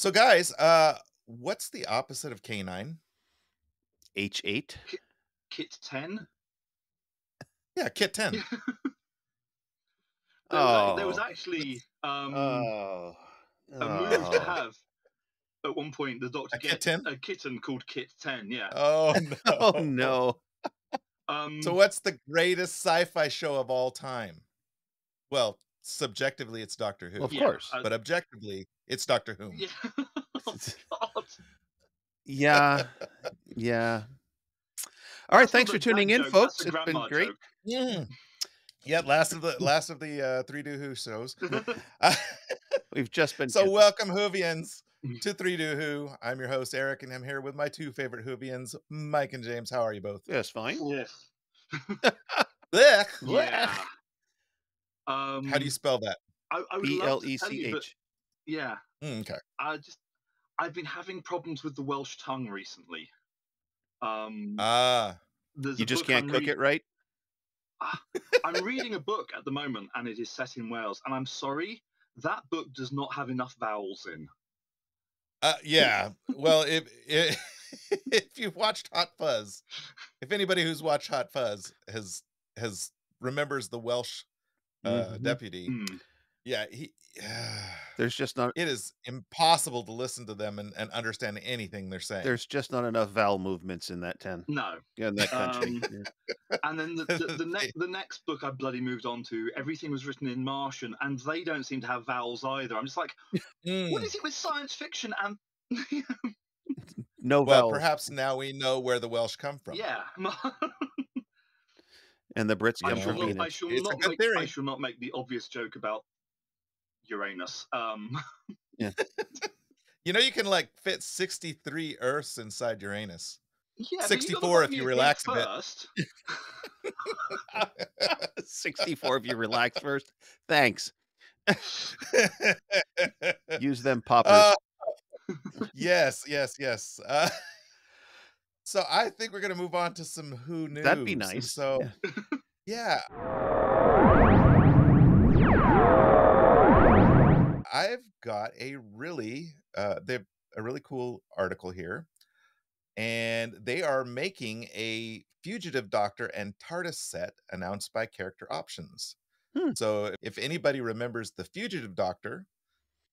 So, guys, what's the opposite of canine? H8. Kit, Kit 10. Yeah, Kit 10. Yeah. There was Oh. actually Oh. a move to Oh. have at one point the Doctor A Kit get 10? a kitten called Kit 10. Yeah. Oh, Oh, no. no. So, Um, what's the greatest sci-fi show of all time? Well, subjectively, it's Doctor Well, Who, of yeah. course. but objectively, it's Doctor Whom. Yeah. Oh God. Yeah. Yeah. All right, That's not thanks a for tuning dad in, joke. That's folks. a It's been grandma great. joke. Mm. Yeah, last of the 3 Do Who shows. Uh, We've just been so, kidding. welcome, Whovians, to 3 Do Who. I'm your host, Eric, and I'm here with my two favorite Whovians, Mike and James. How are you both? Yes, fine. Yes. Blech, Yeah. blech. How do you spell that? I would love to tell you, but Plech. yeah, Okay. I've been having problems with the Welsh tongue recently. Um, Ah, there's You a just book can't cook it right? I'm reading a book at the moment, and it is set in Wales. And I'm sorry, that book does not have enough vowels in. yeah. Well, if if you've watched Hot Fuzz, if anybody who's watched Hot Fuzz has remembers the Welsh Mhm. deputy, Hmm. yeah, he. There's just not It is impossible to listen to them and understand anything they're saying. there's just not enough vowel movements in that 10. No. Yeah, in that country. Um, Yeah. and then the next book I bloody moved on to, everything was written in Martian, and they don't seem to have vowels either. I'm just like, what Mm. is it with science fiction and No Well, vowels. perhaps now we know where the Welsh come from. yeah? And the Brits You come I from shall know, not. I Venus. shall it's a not good make. I theory. shall not make the obvious joke about Uranus. Yeah. You know, you can like fit 63 Earths inside Uranus. Yeah, but you got to 64 buy if me you a relax gift a first. bit. 64 if you relax first. Thanks. uh, Use them poppers. yes, yes, yes. So I think we're gonna move on to some Who That'd be news, and nice. so Yeah. yeah, I've got they've a really cool article here, and they are making a Fugitive Doctor and TARDIS set announced by Character Options. Hmm. So if anybody remembers the Fugitive Doctor,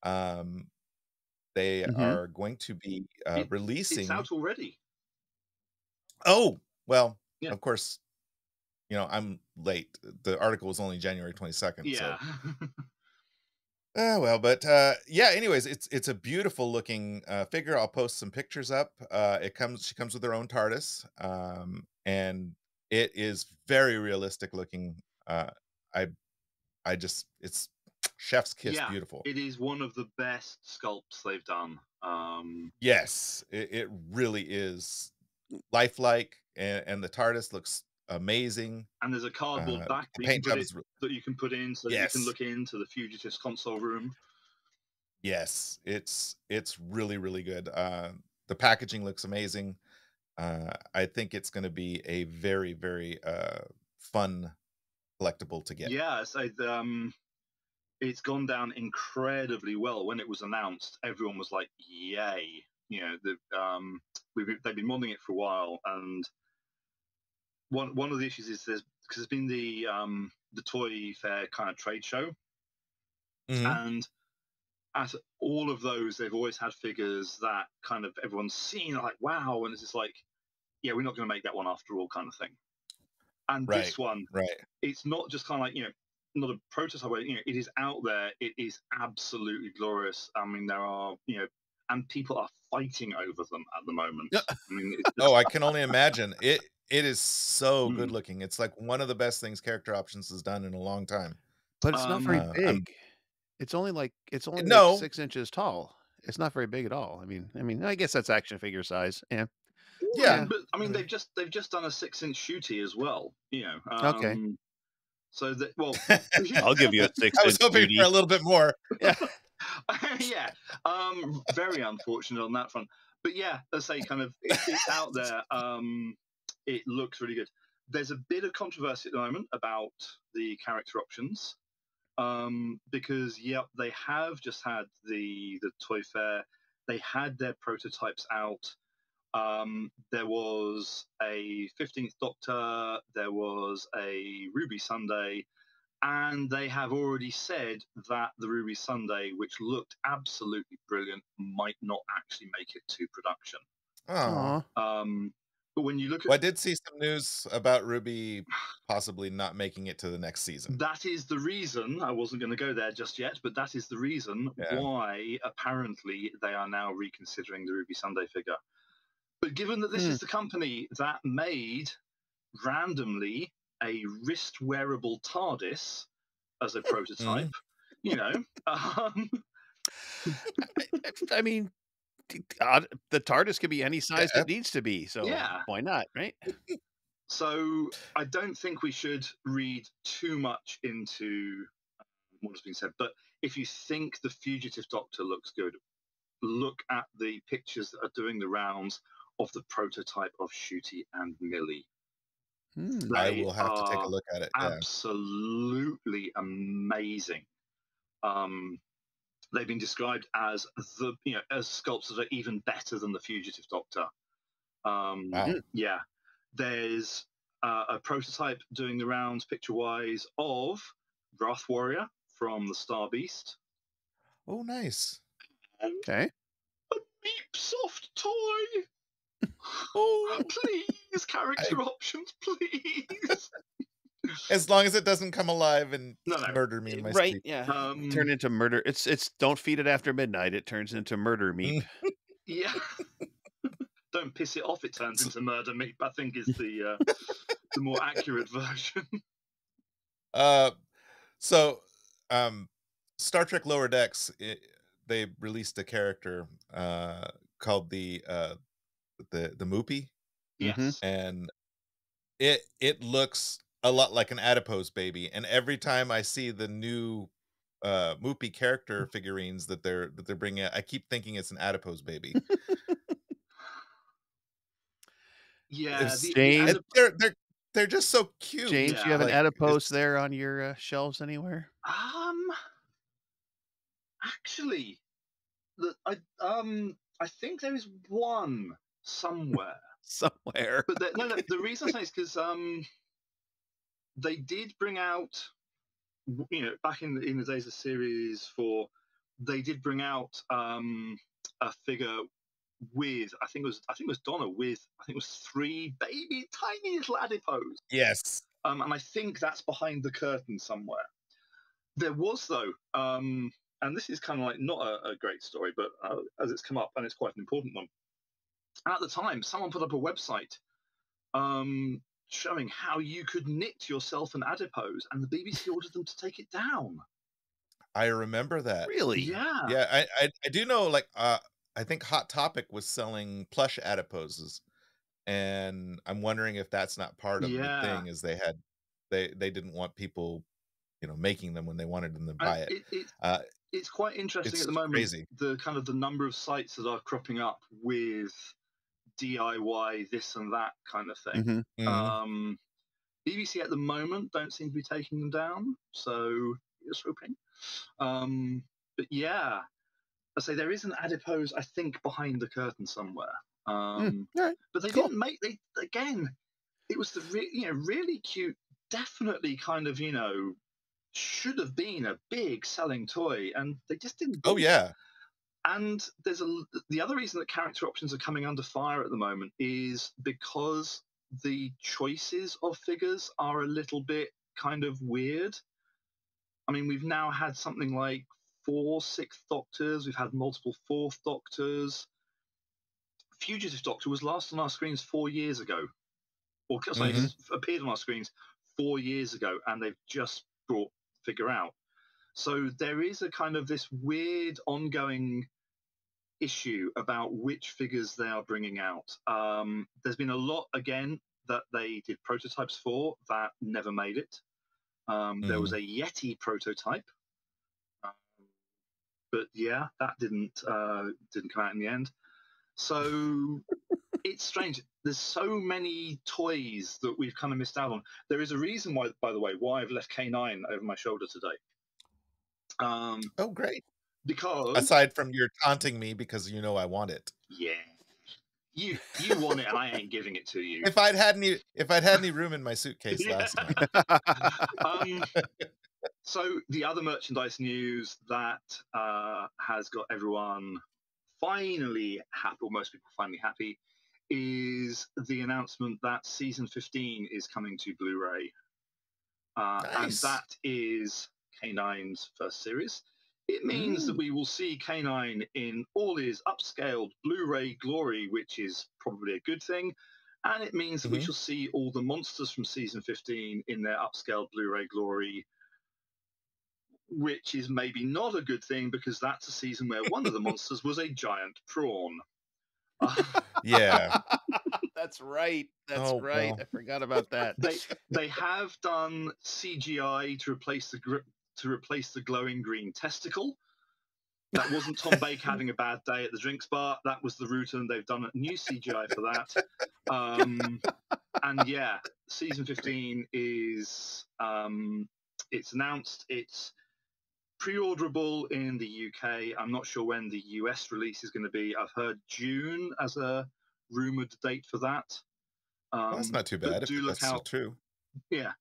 um, they Mhm. are going to be It, it's releasing. out already. Oh, well, Yeah. of course, I'm late. The article was only January 22nd, so Yeah. well, but yeah, anyways, it's a beautiful looking figure. I'll post some pictures up. She comes with her own TARDIS. And it is very realistic looking. I I just it's chef's kiss Yeah. beautiful. It is one of the best sculpts they've done. Yes, it really is lifelike, and the TARDIS looks amazing. And there's a cardboard back The paint job is that you can put in so that you can yes. look into the fugitive's console room. Yes, it's really, really good. The packaging looks amazing. I think it's going to be a very, very fun collectible to get. Yeah, so it's gone down incredibly well. When it was announced, everyone was like, "Yay!" They've been modding it for a while, and one of the issues is there's been the Toy Fair kind of trade show, Mhm. and at all of those, they've always had figures that kind of everyone's seen like, wow, and it's just like, yeah, we're not going to make that one after all, kind of thing. And Right, this one, right. it's not just kind of like, not a prototype, it is out there. It is absolutely glorious. I mean, there are, and people are fighting over them at the moment. Yeah. I mean, it's Oh, just, I can only imagine. It is so good mm. looking. It's like one of the best things Character Options has done in a long time. But it's not very I'm big. It's only like no, 6 inches tall. It's not very big at all. I mean, I guess that's action figure size. Yeah. yeah. Yeah. But I mean, Mhm. they've just done a 6-inch shooty as well. Okay. So that well, I'll give you a I was 6-inch hoping for beauty. a little bit more. Yeah. yeah, very unfortunate on that front. But yeah, let's say kind of it's out there. It looks really good. There's a bit of controversy at the moment about the character options, because yep, they have just had the toy fair. they had their prototypes out. There was a 15th Doctor, there was a Ruby Sunday, and they have already said that the Ruby Sunday, which looked absolutely brilliant, might not actually make it to production. Oh, But when you look at, well, I did see some news about Ruby possibly not making it to the next season. that is the reason, I wasn't going to go there just yet, but that is the reason why apparently they are now reconsidering the Ruby Sunday figure. But given that this is the company that made randomly a wrist wearable TARDIS as a prototype, you know, I mean, the TARDIS can be any size it needs to be, so why not, right? So I don't think we should read too much into what has been said. But if you think the Fugitive Doctor looks good, look at the pictures that are doing the rounds of the prototype of Shooty and Millie. I will have to take a look at it. Absolutely amazing. They've been described as as sculpts that are even better than the Fugitive Doctor. Wow. Yeah, there's a prototype doing the rounds picture-wise of Wrath Warrior from the Star Beast. Oh, nice. Okay. A Meep Soft toy. Oh, please, character options, please. As long as it doesn't come alive and murder me in my sleep. Yeah. Turn into murder. It's don't feed it after midnight. It turns into murder meat. Yeah. Don't piss it off. It turns into murder meat. I think is the more accurate version. Star Trek Lower Decks, they released a character called the Moopy. Yes. And it looks a lot like an adipose baby. And every time I see the new Moopy character figurines that they're bringing out, I keep thinking it's an adipose baby. Yeah, they're just so cute. James, Yeah. do you have an adipose there on your shelves anywhere? Actually, I think there is one somewhere. Somewhere. But the reason I say is because they did bring out, back in the days of Series 4, they did bring out a figure with I think it was Donna with 3 baby tiny little adipose. Yes. And I think that's behind the curtain somewhere. There was though, and this is kind of like not a great story, but as it's come up, and it's quite an important one. At the time, someone put up a website showing how you could knit yourself an adipose, and the BBC ordered them to take it down. I remember that. Really? Yeah. Yeah, I do know, like, I think Hot Topic was selling plush adiposes, and I'm wondering if that's not part of the thing, is they didn't want people, making them when they wanted them to buy it. It's quite interesting at the moment. Crazy. The kind of the number of sites that are cropping up with DIY this and that kind of thing. BBC at the moment don't seem to be taking them down, so just hoping. But yeah, I say there is an adipose, I think, behind the curtain somewhere. Right. But they didn't make. It was the really cute, definitely kind of should have been a big selling toy, and they just didn't. Oh yeah. And there's the other reason that character options are coming under fire at the moment is because the choices of figures are a little bit kind of weird. I mean, we've now had something like 4 Sixth Doctors, we've had multiple Fourth Doctors. Fugitive Doctor was last on our screens 4 years ago, or sorry, appeared on our screens 4 years ago, and they've just brought figure out. So there is a kind of this weird ongoing issue about which figures they are bringing out. There's been a lot, again, that they did prototypes for that never made it. There was a Yeti prototype, but yeah, that didn't come out in the end. So it's strange. There's so many toys that we've kind of missed out on. There is a reason why, by the way, why I've left K9 over my shoulder today. Oh, great. because aside from you're taunting me because you know I want it. Yeah, you want it, and I ain't giving it to you. If I'd had any room in my suitcase last time. So the other merchandise news that has got everyone finally happy, or most people finally happy, is the announcement that season 15 is coming to Blu-ray. And Nice. that is K9's first series. It means that we will see K9 in all his upscaled Blu-ray glory, which is probably a good thing. And it means that we shall see all the monsters from season 15 in their upscaled Blu-ray glory, which is maybe not a good thing because that's a season where one of the monsters was a giant prawn. Yeah. That's right. That's right. Well. I forgot about that. They have done CGI to replace the glowing green testicle. That wasn't Tom Baker having a bad day at the drinks bar. That was the Rutan. They've done a new CGI for that. And yeah, season 15 is it's announced. It's pre-orderable in the UK. I'm not sure when the US release is going to be. I've heard June as a rumored date for that. Well, that's not too bad if that's still true. Yeah,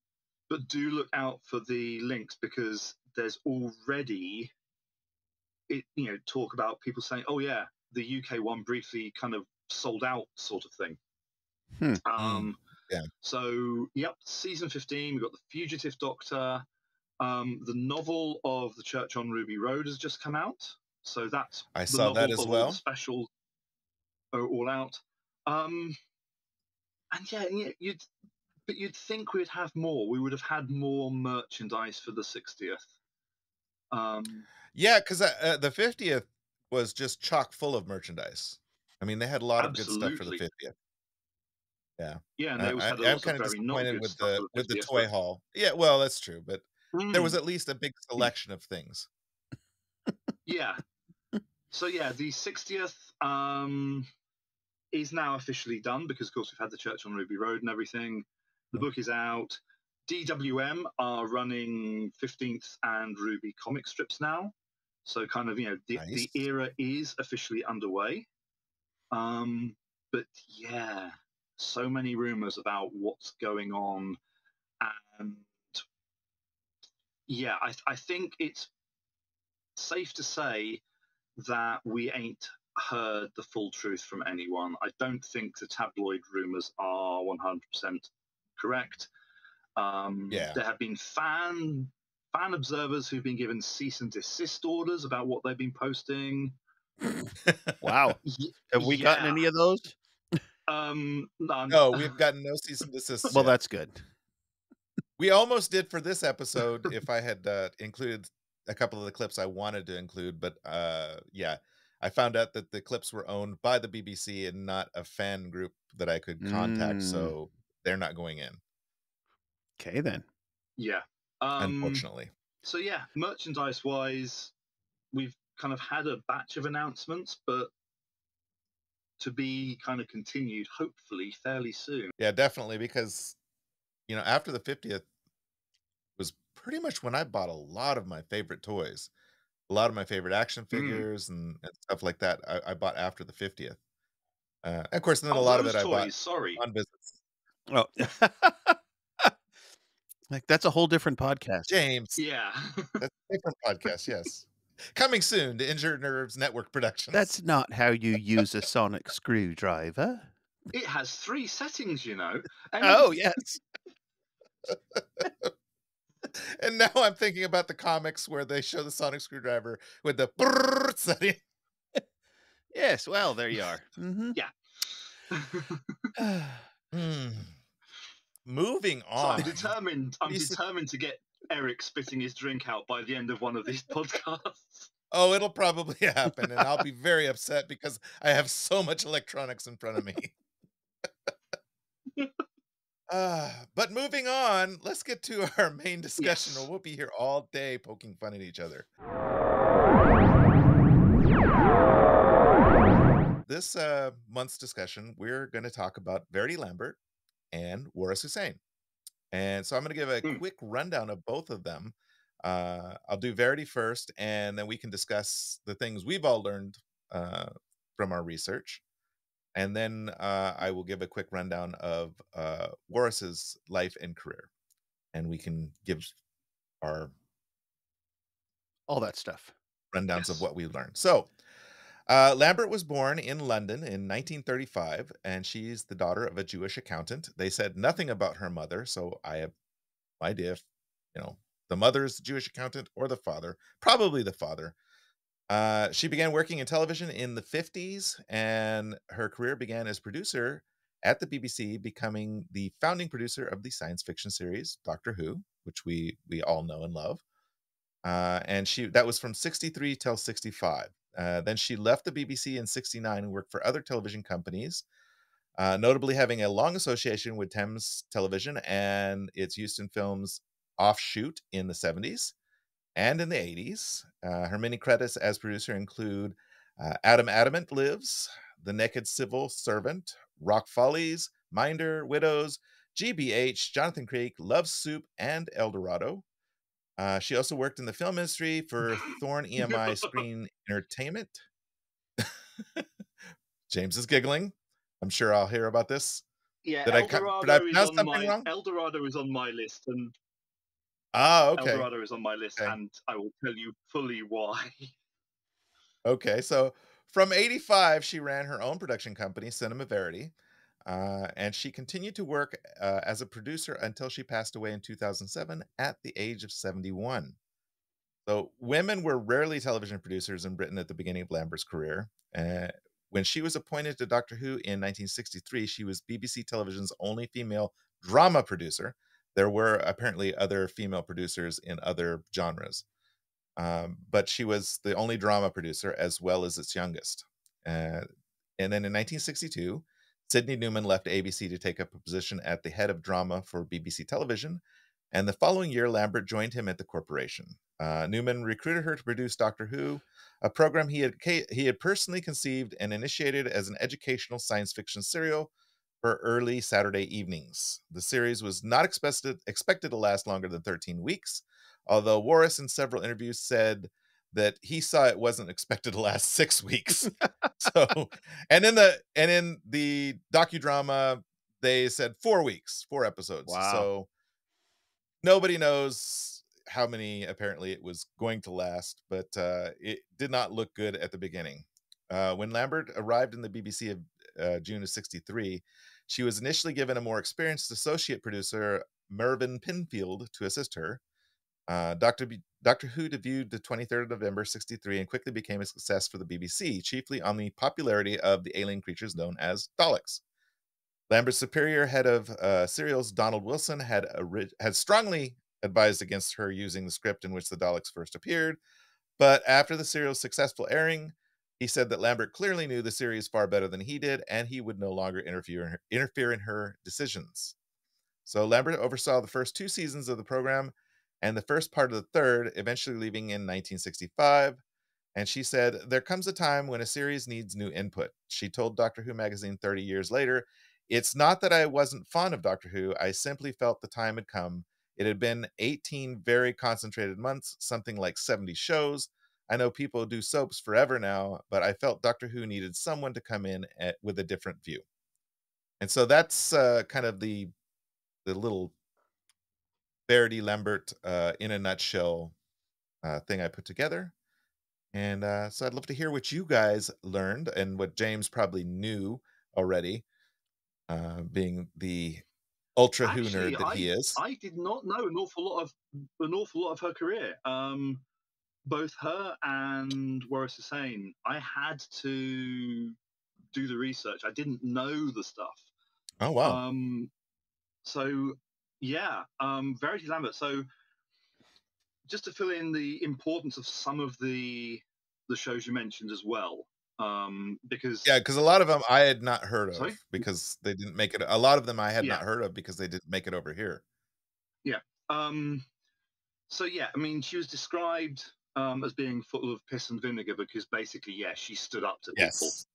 but do look out for the links because there's already talk about people saying, "Oh yeah, the UK one briefly kind of sold out," sort of thing. Yeah. So yep, season 15. We've got the Fugitive Doctor. The novel of The Church on Ruby Road has just come out. So that's I saw that as well. All the specials are all out. And yeah, you'd think we'd have more. We would have had more merchandise for the 60th. Yeah, because the 50th was just chock full of merchandise. I mean, they had a lot of good stuff for the 50th. Yeah. Yeah, and they also had a lot of very not good stuff with the toy haul. Yeah, well, that's true, but there was at least a big selection of things. Yeah. So yeah, the 60th is now officially done because, of course, we've had the Church on Ruby Road and everything. The book is out. DWM are running 15th and Ruby comic strips now. So kind of, the era is officially underway. But yeah, so many rumors about what's going on. And yeah, I think it's safe to say that we ain't heard the full truth from anyone. I don't think the tabloid rumors are 100% correct. There have been fan observers who've been given cease and desist orders about what they've been posting. Wow. Have we gotten any of those? No, we've gotten no cease and desist. Well, that's good. We almost did for this episode if I had included a couple of the clips I wanted to include, but yeah, I found out that the clips were owned by the BBC and not a fan group that I could contact, so they're not going in. Okay, then. Yeah. Unfortunately. So yeah, merchandise-wise, we've kind of had a batch of announcements, but to be kind of continued, hopefully, fairly soon. Yeah, definitely, because, after the 50th was pretty much when I bought a lot of my favorite toys. A lot of my favorite action figures and stuff like that I bought after the 50th. Of course, then a lot of it I bought on visits. Oh. Like, that's a whole different podcast. James. Yeah. That's a different podcast, yes. Coming soon to Injured Nerves Network Productions. That's not how you use a sonic screwdriver. It has 3 settings, Oh, yes. And now I'm thinking about the comics where they show the sonic screwdriver with the brrrr setting. Yes, well, there you are. Yeah. Moving on. So I'm determined to get Eric spitting his drink out by the end of one of these podcasts. Oh, it'll probably happen, and I'll be very upset because I have so much electronics in front of me. But moving on, let's get to our main discussion, or we'll be here all day poking fun at each other. This month's discussion, we're going to talk about Verity Lambert and Waris Hussein. And so I'm going to give a quick rundown of both of them. I'll do Verity first, and then we can discuss the things we've all learned from our research. And then I will give a quick rundown of Waris's life and career, and we can give our all that stuff. rundowns of Yes. what we learned. So, Lambert was born in London in 1935, and she's the daughter of a Jewish accountant. They said nothing about her mother, so I have no idea if, you know, the mother's Jewish accountant or the father. Probably the father. She began working in television in the 50s, and her career began as producer at the BBC, becoming the founding producer of the science fiction series Doctor Who, which we all know and love. And she that was from 63 till 65. Then she left the BBC in 69 and worked for other television companies, notably having a long association with Thames Television and its Houston Films offshoot in the 70s and in the 80s. Her many credits as producer include Adam Adamant Lives, The Naked Civil Servant, Rock Follies, Minder, Widows, GBH, Jonathan Creek, Love Soup, and El Dorado. She also worked in the film industry for Thorn EMI Screen Entertainment. James is giggling. I'm sure I'll hear about this. Yeah, Did I pronounce something wrong? El Dorado is on my list, and El Okay. Dorado is on my list, Okay. and I will tell you fully why. Okay, so from 85, she ran her own production company, Cinema Verity, and she continued to work as a producer until she passed away in 2007 at the age of 71. So women were rarely television producers in Britain at the beginning of Lambert's career. When she was appointed to Doctor Who in 1963, she was BBC Television's only female drama producer. There were apparently other female producers in other genres, but she was the only drama producer as well as its youngest. Uh, and then in 1962, Sydney Newman left ABC to take up a position at the head of drama for BBC Television, and the following year, Lambert joined him at the corporation. Newman recruited her to produce Doctor Who, a program he had personally conceived and initiated as an educational science fiction serial for early Saturday evenings. The series was not expected to last longer than 13 weeks, although Waris in several interviews said that he saw it wasn't expected to last 6 weeks. So, and in the docudrama, they said 4 weeks, 4 episodes. Wow. So nobody knows how many apparently it was going to last, but it did not look good at the beginning. When Lambert arrived in the BBC of June of 63, she was initially given a more experienced associate producer, Mervyn Pinfield, to assist her. Doctor Who debuted the 23rd of November 63 and quickly became a success for the BBC, chiefly on the popularity of the alien creatures known as Daleks. Lambert's superior head of serials, Donald Wilson, had strongly advised against her using the script in which the Daleks first appeared, but after the serial's successful airing, he said that Lambert clearly knew the series far better than he did, and he would no longer interfere in her decisions. So Lambert oversaw the first 2 seasons of the program and the first part of the third, eventually leaving in 1965. And she said, "There comes a time when a series needs new input." She told Doctor Who magazine 30 years later, "It's not that I wasn't fond of Doctor Who, I simply felt the time had come. It had been 18 very concentrated months, something like 70 shows. I know people do soaps forever now, but I felt Doctor Who needed someone to come in with a different view." And so that's kind of the little Verity Lambert in a nutshell thing I put together. And so I'd love to hear what you guys learned and what James probably knew already, being the ultra Who Actually, nerd that he is. I did not know an awful lot of her career. Both her and Waris Hussein, I had to do the research. I didn't know the stuff. Oh wow! So yeah, Verity Lambert. So just to fill in the importance of some of the shows you mentioned as well, because Because a lot of them I had not heard sorry, of because they didn't make it. A lot of them I had yeah, not heard of because they didn't make it over here. yeah. So yeah, I mean, she was described as being full of piss and vinegar because basically, yeah, she stood up to people. Yes.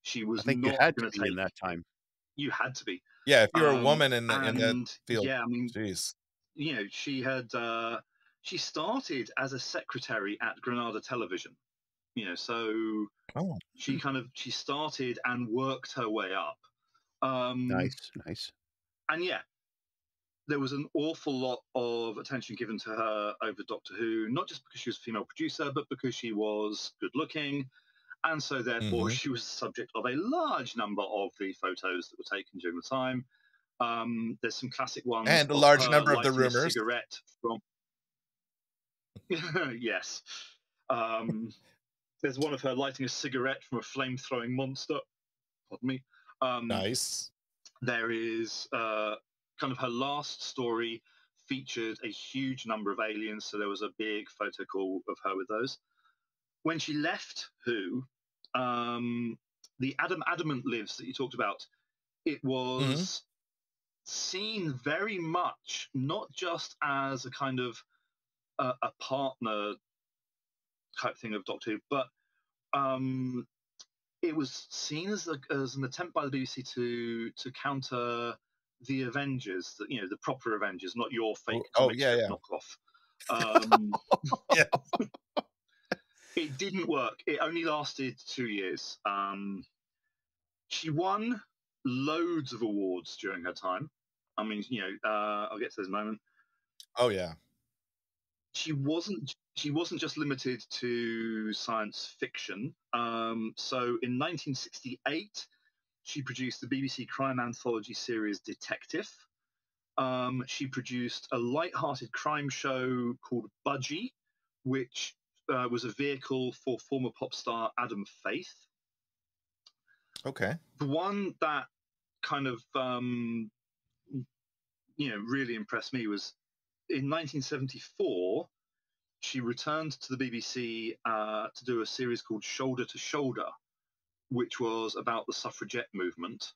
She I was think you not had to going to be take. in that time. You had to be. Yeah, if you're a woman in that And field, yeah, I mean, jeez. you know, she had she started as a secretary at Granada Television. So she started and worked her way up. Nice. And yeah, there was an awful lot of attention given to her over Doctor Who, not just because she was a female producer, but because she was good looking. And so therefore she was the subject of a large number of the photos that were taken during the time. There's some classic ones. And a large number of the rumors. A cigarette from... Yes. There's one of her lighting a cigarette from a flame-throwing monster. Pardon me. Nice. There is kind of her last story featured a huge number of aliens, so there was a big photo call of her with those. When she left Who, the Adamant Lives that you talked about, it was seen very much not just as a kind of a partner type thing of Doctor Who, but it was seen as an attempt by the BBC to counter the Avengers, the proper Avengers, not your fake comic strip knockoff. It didn't work. It only lasted 2 years. She won loads of awards during her time. I mean, I'll get to this in a moment. Oh yeah. She wasn't just limited to science fiction. So in 1968, she produced the BBC crime anthology series Detective. She produced a light-hearted crime show called Budgie, which was a vehicle for former pop star Adam Faith. Okay. The one that kind of really impressed me was in 1974. She returned to the BBC to do a series called Shoulder to Shoulder, which was about the suffragette movement.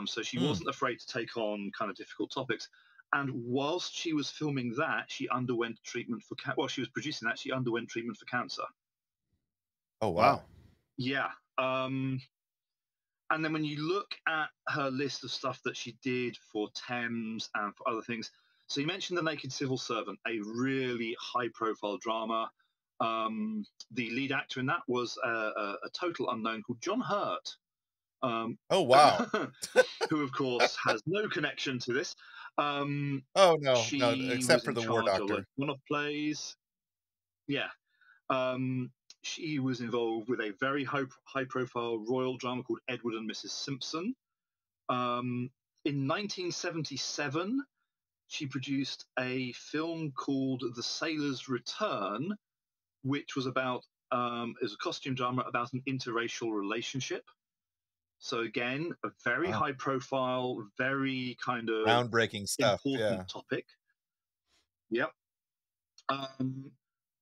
So she wasn't afraid to take on kind of difficult topics. And whilst she was filming that, she underwent treatment for while she was producing that, she underwent treatment for cancer. Oh wow. Yeah. And then when you look at her list of stuff that she did for Thames and for other things, so you mentioned The Naked Civil Servant, a really high-profile drama. The lead actor in that was a total unknown called John Hurt. Oh wow. Who, of course, has no connection to this. Oh no, except for the War Doctor. One-off plays. Yeah. She was involved with a very high-profile royal drama called Edward and Mrs. Simpson. In 1977, she produced a film called The Sailor's Return, which was about it was a costume drama about an interracial relationship. So again, a very high-profile, very kind of groundbreaking stuff. Important topic. Yep.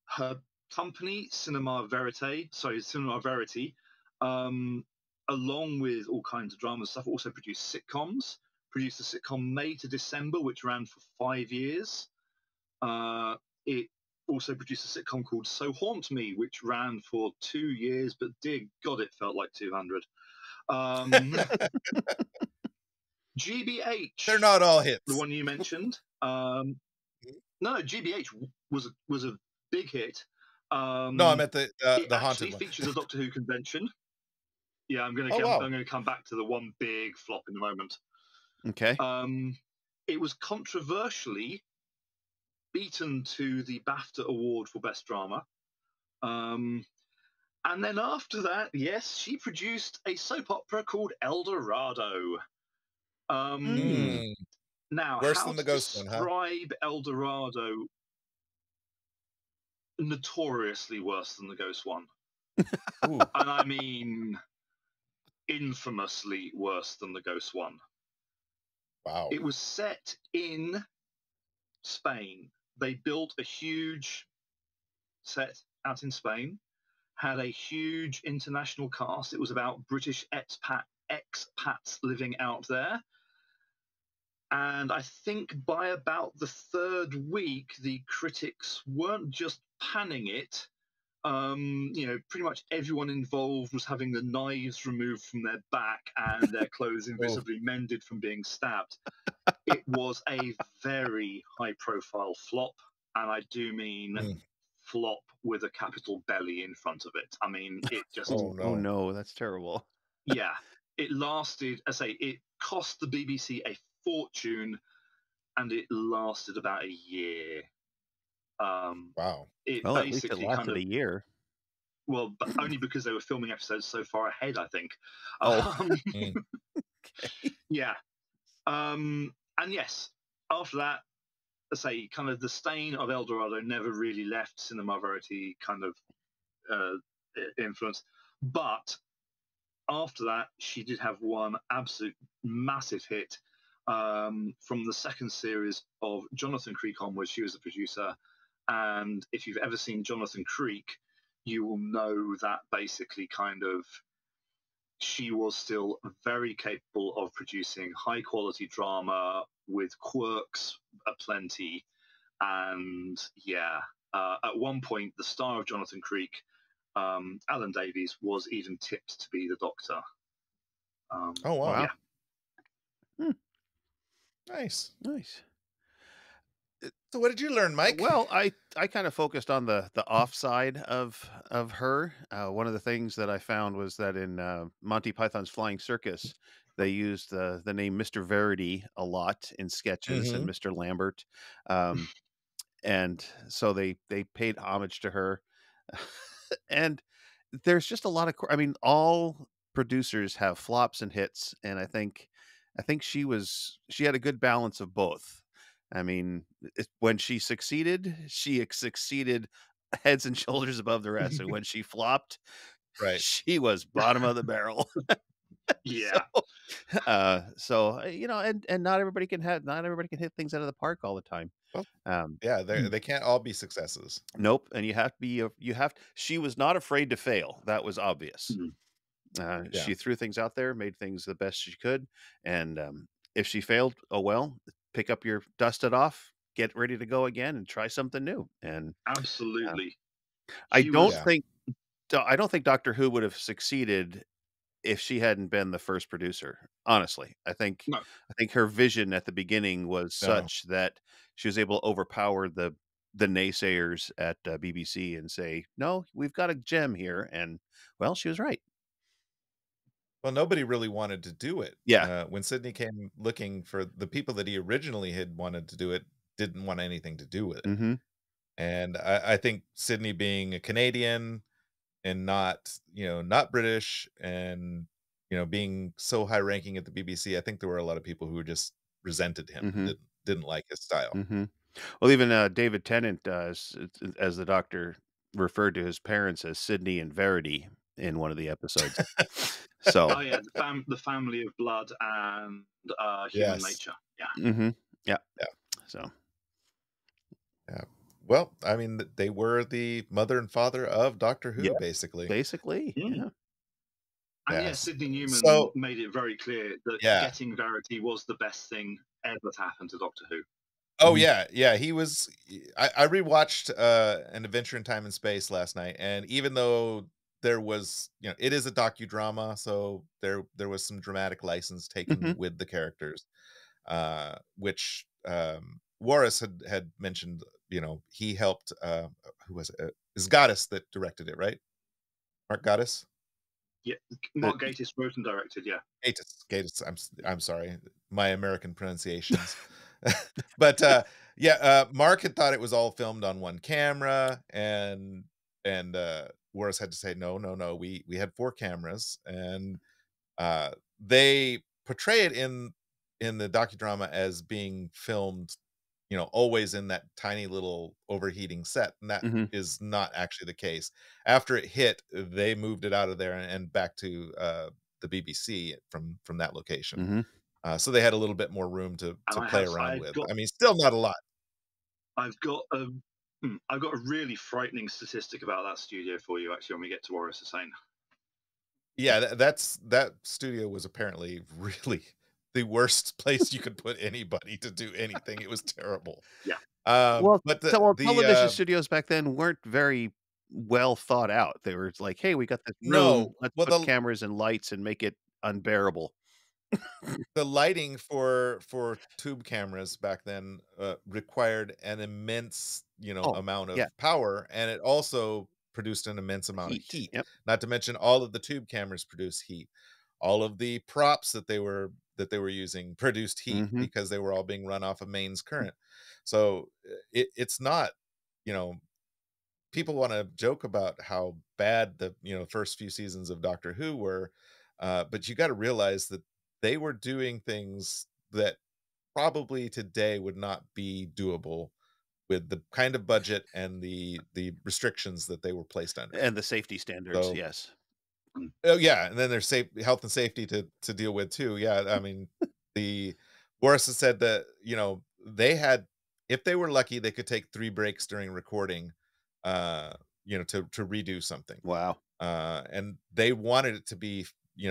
Her company, S1E4-Verity, along with all kinds of drama stuff, also produced sitcoms. Produced a sitcom May to December, which ran for 5 years. It also produced a sitcom called So Haunt Me, which ran for 2 years, but dear God, it felt like 200. GBH. They're not all hits. The one you mentioned. No, GBH was a big hit. No, I meant the haunted one. It actually features a Doctor Who convention. Yeah, I'm going to come back to the one big flop in a moment. Okay. It was controversially beaten to the BAFTA Award for Best Drama. And then after that, yes, she produced a soap opera called El Dorado. Now, worse how than the to Ghost one, huh? describe El Dorado? Notoriously worse than the Ghost one. And I mean infamously worse than the Ghost one. Wow. It was set in Spain. They built a huge set out in Spain, had a huge international cast. It was about British expats living out there. And I think by about the third week, the critics weren't just panning it. Pretty much everyone involved was having the knives removed from their back and their clothes invisibly mended from being stabbed. It was a very high-profile flop. and I do mean Mm. flop with a capital belly in front of it. I mean, it just, Oh, Oh no. no, that's terrible. yeah, it lasted, I say, it cost the BBC a fortune, and it lasted about a year. Wow. It Well, at least it basically kind lasted of, a year. well, but only because they were filming episodes so far ahead, I think. Oh, Um, Mm. okay. yeah. And yes, after that, I say, kind of the stain of El Dorado never really left Cinema Verity kind of uh, influence. But after that, she did have one absolute massive hit from the second series of Jonathan Creek onwards. She was the producer. And if you've ever seen Jonathan Creek, you will know that basically kind of she was still very capable of producing high quality drama with quirks aplenty. And yeah, at one point, the star of Jonathan Creek, Alan Davies, was even tipped to be the Doctor. Oh, wow. Wow. Yeah. Hmm, Nice. nice. So what did you learn, Mike? Well, I kind of focused on the offside of her. One of the things that I found was that in Monty Python's Flying Circus, they used the name Mr. Verity a lot in sketches and Mhm. Mr. Lambert, um, and so they paid homage to her. And there's just a lot of. I mean, all producers have flops and hits, and I think she had a good balance of both. I mean, when she succeeded, she succeeded heads and shoulders above the rest, and when she flopped, Right. she was bottom of the barrel. So, Yeah. and not everybody can hit things out of the park all the time. Well, Um, yeah, they can't all be successes. nope, and she was not afraid to fail. That was obvious. Mm. Yeah. She threw things out there, made things the best she could, and if she failed, oh well, dust it off, get ready to go again, and try something new. And uh, Absolutely. I She don't was, Yeah. think I don't think Doctor Who would have succeeded if she hadn't been the first producer. Honestly, no, I think her vision at the beginning was No. such that she was able to overpower the naysayers at BBC and say, "No, we've got a gem here," and well, she was right. Well, nobody really wanted to do it. Yeah. When Sydney came looking for the people that he originally had wanted to do it, didn't want anything to do with it. Hmm. And I think Sydney being a Canadian and not British and, being so high ranking at the BBC, I think there were a lot of people who just resented him and Hmm. didn't like his style. Hmm. Well, even David Tennant, as the Doctor referred to his parents as Sydney and Verity in one of the episodes. So, oh yeah, the family of blood and human Yes. nature. Yeah. hmm, yeah. Yeah. So, Yeah. Well, I mean, they were the mother and father of Doctor yeah, Who, basically. basically, Mm. yeah. And yeah, Yes. Sidney Newman So, made it very clear that yeah. getting Verity was the best thing ever to happen to Doctor Who. Oh, Mhm, yeah, yeah, he was I rewatched, An Adventure in Time and Space last night, and even though there was it is a docudrama, so there was some dramatic license taken mhm, with the characters, which, Waris had mentioned, he helped, who was it? It's Goddess that directed it, right? Mark Goddess? Yeah, uh, Mark Gatiss wrote and directed. Yeah. Gatiss, I'm sorry, my American pronunciations. But, yeah, Mark had thought it was all filmed on one camera, and Waris had to say, "No, no, no, we had 4 cameras," and, they portray it in the docudrama as being filmed, always in that tiny little overheating set, and that mhm, is not actually the case. After it hit, they moved it out of there and back to, the BBC from that location. mhm. So they had a little bit more room to And play around I've with. got I mean, still not a lot. I've got a I've got a really frightening statistic about that studio for you actually when we get to Waris Hussein. Yeah, that studio was apparently really the worst place you could put anybody to do anything. It was terrible. Yeah. Well, But the television studios back then weren't very well thought out. They were like, "Hey, we got this room. no, Let's well put cameras and lights and make it unbearable." the lighting for tube cameras back then required an immense Oh, amount yeah. of power, and it also produced an immense amount of Heat. heat. Yep. Not to mention all of the tube cameras produce heat. All of the props that they were using produced heat Mhm. because they were all being run off of mains current. So it's not, you know, people want to joke about how bad the first few seasons of Doctor Who were, but you got to realize that they were doing things that probably today would not be doable with the kind of budget and the restrictions that they were placed under. And the safety standards, So, yes. oh yeah, and then there's health and safety to deal with too. Yeah, I mean, the Boris has said that they had, if they were lucky, they could take 3 breaks during recording, uh, to redo something, Wow. and they wanted it to be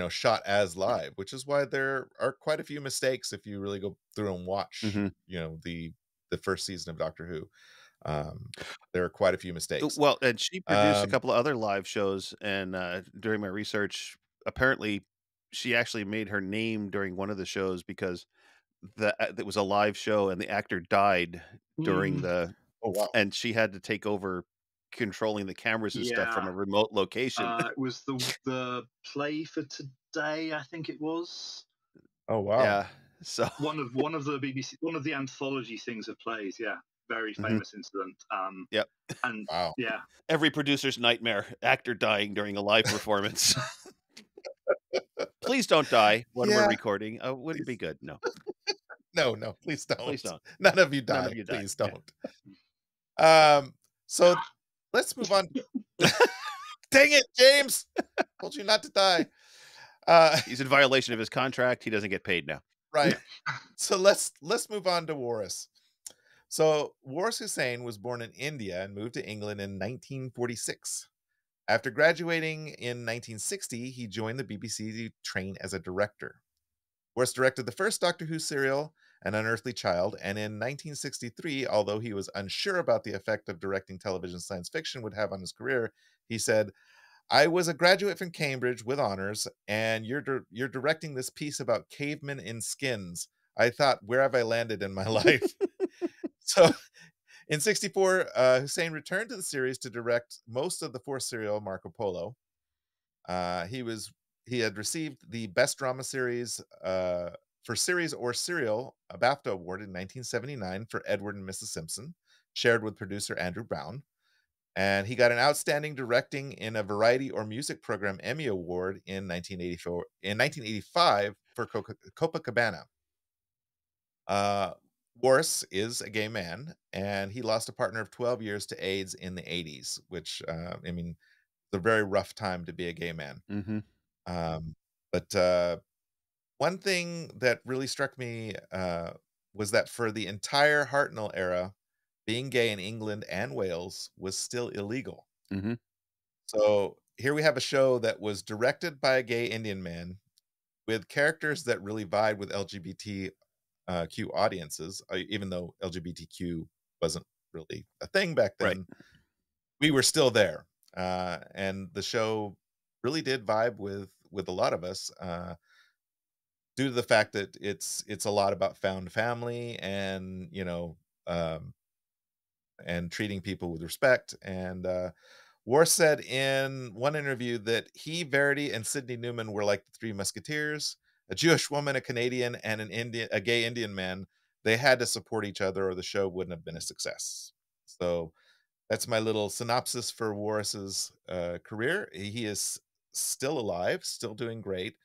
shot as live, which is why there are quite a few mistakes if you really go through and watch Mhm. the first season of Doctor Who. There are quite a few mistakes. Well, and she produced a Um, couple of other live shows, and, during my research, apparently, she actually made her name during one of the shows because it was a live show and the actor died during Mm, the oh wow, and she had to take over controlling the cameras and stuff from yeah. a remote location. It was the play for today, I think it was. oh wow, Yeah, so One of the BBC, one of the anthology things of plays. Yeah, very Mhm. famous incident. Yep. And wow. yeah, Every producer's nightmare, actor dying during a live performance. Please don't die when we're Yeah, recording, wouldn't be please. good, no. No, no, please Please don't. don't. None of you None of die. you die, Please yeah. don't. So let's move on. Dang it, James! Told you not to die. Uh, He's in violation of his contract, he doesn't get paid now. right. yeah. So let's move on to Waris. So Waris Hussein was born in India and moved to England in 1946. After graduating in 1960, he joined the BBC to train as a director. Waris directed the first Doctor Who serial, An Unearthly Child, and in 1963, although he was unsure about the effect of directing television science fiction would have on his career, he said, "I was a graduate from Cambridge with honors, and you're directing this piece about cavemen in skins. I thought, where have I landed in my life?" So in 64, Hussein returned to the series to direct most of the fourth serial, Marco Polo. Uh, he was he had received the Best Drama Series for series or serial, a BAFTA award in 1979 for Edward and Mrs. Simpson, shared with producer Andrew Brown. And he got an outstanding directing in a variety or music program Emmy Award in 1985 for Copacabana. Uh, Waris is a gay man, and he lost a partner of 12 years to AIDS in the 80s, which I mean, it's a very rough time to be a gay man. Mhm. Um, but one thing that really struck me was that for the entire Hartnell era, being gay in England and Wales was still illegal. Mhm. So here we have a show that was directed by a gay Indian man with characters that really vibe with LGBTQ audiences, even though LGBTQ wasn't really a thing back Right. then. We were still there, and the show really did vibe with a lot of us. Due to the fact that it's a lot about found family and um, and treating people with respect. And War said in one interview that he, Verity, and Sidney Newman were like the Three Musketeers: a Jewish woman, a Canadian, and a gay Indian man. They had to support each other, or the show wouldn't have been a success. So that's my little synopsis for Waris's career. He is still alive, still doing great.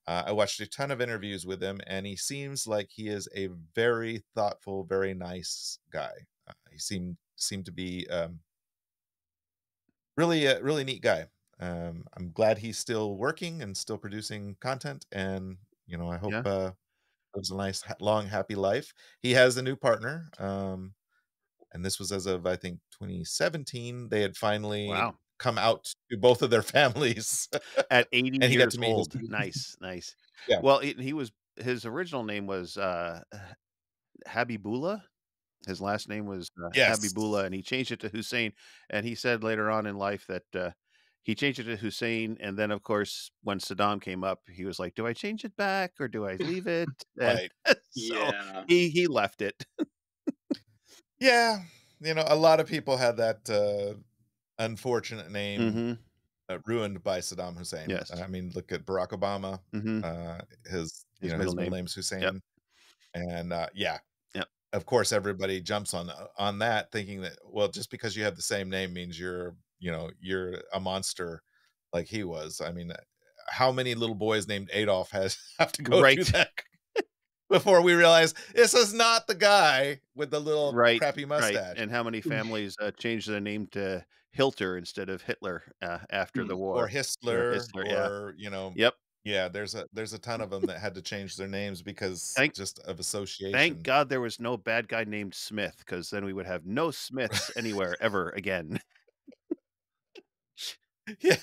I watched a ton of interviews with him, and he seems like he is a very thoughtful, very nice guy. He seemed to be really a really neat guy. I'm glad he's still working and still producing content, and I hope Yeah. lives a nice, long, happy life. He has a new partner, and this was as of I think 2017. They had finally Wow. come out to both of their families, At 80 and he got years to meet his. old. Nice, nice. Yeah. Well, he was his original name was, Habibullah. His last name was, Yes. Habibullah, and he changed it to Hussein, and he said later on in life that, he changed it to Hussein, and then, of course, when Saddam came up, he was like, "Do I change it back or do I leave it?" And Right. so Yeah. he left it. Yeah. You know, a lot of people had that unfortunate name Mm-hmm. ruined by Saddam Hussein. Yes. I mean, look at Barack Obama. Mm-hmm. His His his middle middle name. name's Yep. Hussein, and yeah, Yep. of course, everybody jumps on that, thinking that, well, just because you have the same name means you're a monster like he was. I mean, how many little boys named Adolf has have to go through Right. that before we realize this is not the guy with the little Right. crappy Right. mustache? And how many families changed their name to Hilter instead of Hitler after the Mm. Or war? Or Histler, Histler. Yeah. or Yep. yeah, there's a ton of them that had to change their names because Thank just of Thank association. God there was no bad guy named Smith, because then we would have no Smiths anywhere ever again. Yeah.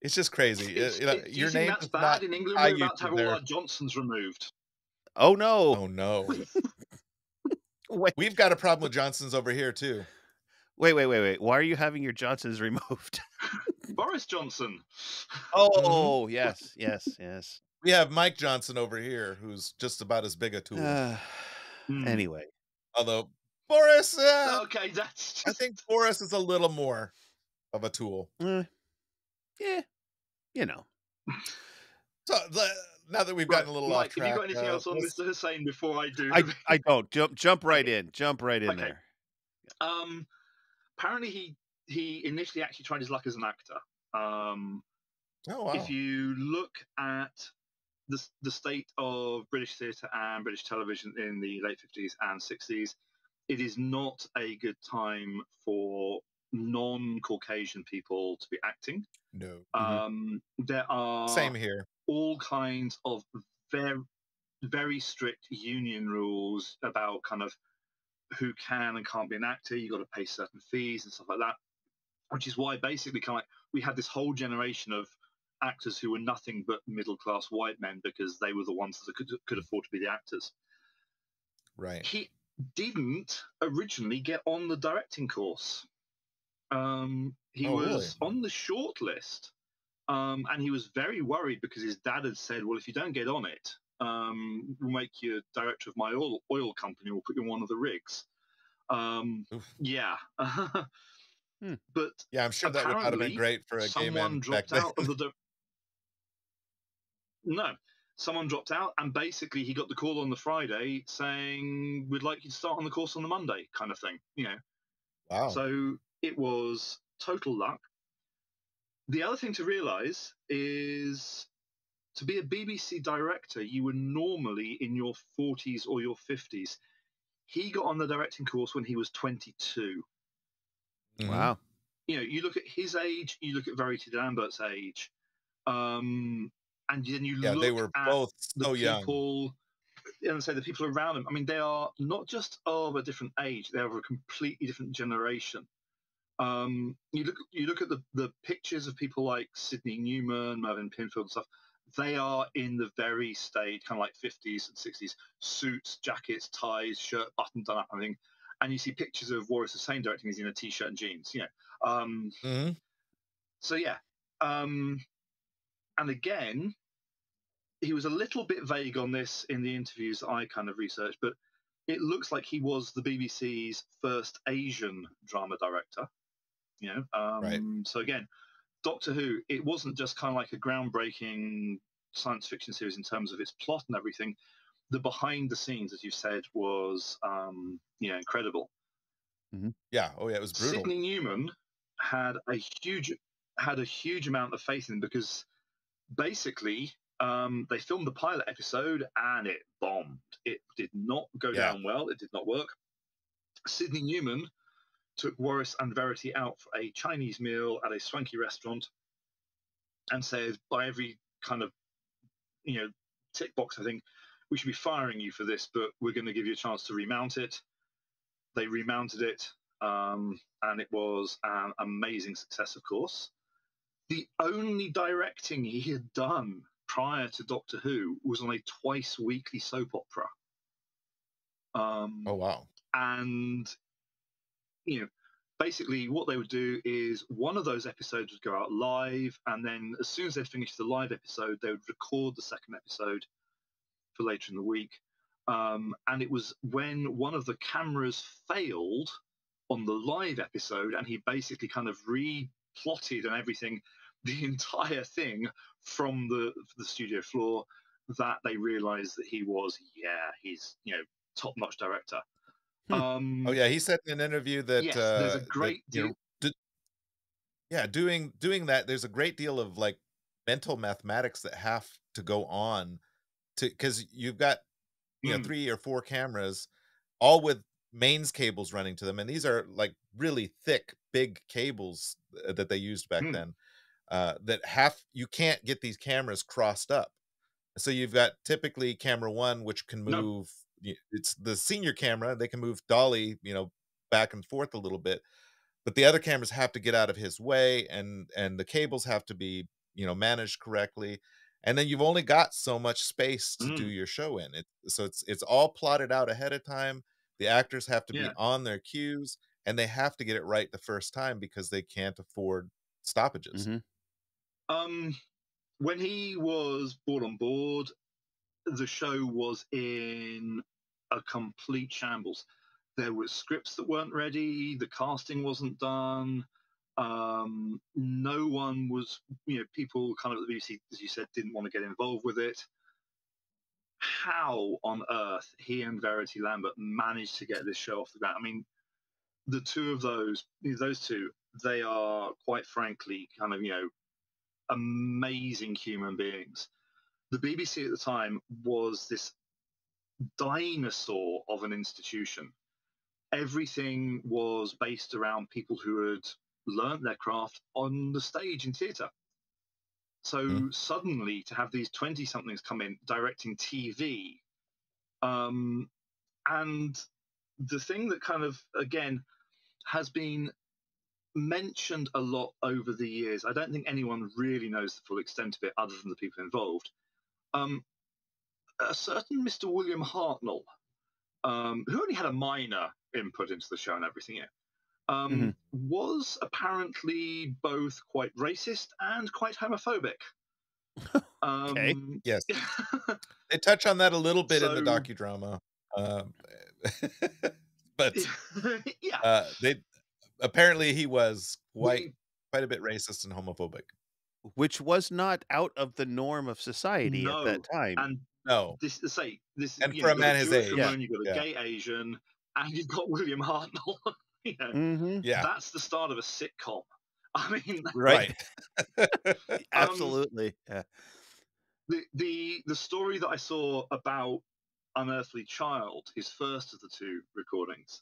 It's just crazy. Do you Your think name that's does not bad in England? tie We're you about to to have all their. our Johnsons removed. Oh no! Oh, no. Wait, We've got a problem with Johnsons over here too. wait! Why are you having your Johnsons removed? Boris Johnson. Mhm. Oh yes, yes, yes. We have Mike Johnson over here, who's just about as big a tool. Uh, Hmm. anyway, Although Boris, Okay, that's I just think Boris is a little more of a tool. uh, yeah, you know. So now that we've right. gotten a little off Mike, have you track, got anything else on let's. Mr. Hussein before I do I the I don't jump right Okay. in, jump right in Okay. there. Apparently he initially actually tried his luck as an actor. Um, Oh, if wow. you look at the state of British theatre and British television in the late 50s and 60s, it is not a good time for non-Caucasian people to be acting. No. Mhm. There are Same here. all kinds of very very strict union rules about kind of who can and can't be an actor. You got to pay certain fees and stuff like that, which is why basically kind of like we had this whole generation of actors who were nothing but middle class white men because they were the ones that could afford to be the actors. Right. He didn't originally get on the directing course. He Oh, really? was on the short list, and he was very worried because his dad had said, "Well, if you don't get on it, we'll make you director of my oil company. We'll put you on one of the rigs." Oof. Yeah, Hmm. but Yeah, I'm sure that would not have been apparently great for a gay someone man back dropped then. out of the no, someone dropped out, and basically he got the call on the Friday saying, "We'd like you to start on the course on the Monday," kind of thing. Wow. So it was total luck. The other thing to realize is to be a BBC director, you were normally in your 40s or your 50s. He got on the directing course when he was 22. Mhm. Wow. You look at his age, you look at Verity Lambert's age, and then you Yeah, they look were at both the so young. people, and say the people around him. I mean, they are not just of a different age; they are of a completely different generation. You look at the pictures of people like Sidney Newman, Mervyn Pinfield, and stuff. They are in the very stage, kind of like 50s and 60s, suits, jackets, ties, shirt buttoned done up, everything. And you see pictures of Waris Hussein directing, he's in a t-shirt and jeans. Mhm. So yeah, um, and again, he was a little bit vague on this in the interviews that I kind of researched, but it looks like he was the BBC's first Asian drama director. Right. So again, Doctor Who, it wasn't just kind of like a groundbreaking science fiction series in terms of its plot and everything. The behind the scenes, as you said, was incredible. Mhm. Yeah. Oh, yeah, it was brutal. Sidney Newman had a huge amount of faith in him because basically they filmed the pilot episode and it bombed. It did not go Yeah. down well. It did not work. Sidney Newman took Waris and Verity out for a Chinese meal at a swanky restaurant and said, by every kind of tick box, I think we should be firing you for this, but we're going to give you a chance to remount it. They remounted it, and it was an amazing success, of course. The only directing he had done prior to Doctor Who was on a twice weekly soap opera. Oh, wow. And, you know, basically what they would do is one of those episodes would go out live, and then as soon as they finished the live episode, they would record the second episode for later in the week. And it was when one of the cameras failed on the live episode, and he basically kind of replotted and everything, the entire thing from the studio floor, that they realized that he's top-notch director. Oh yeah, he said in an interview that yes, there's a great deal. Doing that, there's a great deal of like mental mathematics that have to go on to, because you've got 3 or 4 cameras, all with mains cables running to them, and these are like really thick, big cables that they used back then. You can't get these cameras crossed up. So you've got typically camera 1, which can move. It's the senior camera; they can move dolly, back and forth a little bit. But the other cameras have to get out of his way, and the cables have to be managed correctly. And then you've only got so much space to do your show in it. So it's all plotted out ahead of time. The actors have to be on their cues, and they have to get it right the first time because they can't afford stoppages. When he was brought on board, the show was in a complete shambles. There were scripts that weren't ready. The casting wasn't done. No one was, people kind of at the BBC, as you said, didn't want to get involved with it. How on earth he and Verity Lambert managed to get this show off the ground? I mean, the two of those two, they are quite frankly kind of, amazing human beings. The BBC at the time was this dinosaur of an institution. Everything was based around people who had learnt their craft on the stage in theatre. So suddenly to have these 20-somethings come in directing TV, and the thing that kind of, again, has been mentioned a lot over the years, I don't think anyone really knows the full extent of it other than the people involved. A certain Mr. William Hartnell, who only had a minor input into the show and everything, was apparently both quite racist and quite homophobic. Okay. Yes. They touch on that a little bit in the docudrama. But they apparently he was quite a bit racist and homophobic. Which was not out of the norm of society at that time. And this and for a man his age, you've got a gay Asian, and you've got William Hartnell. That's the start of a sitcom. I mean, right. Absolutely. The story that I saw about Unearthly Child, his first of the 2 recordings,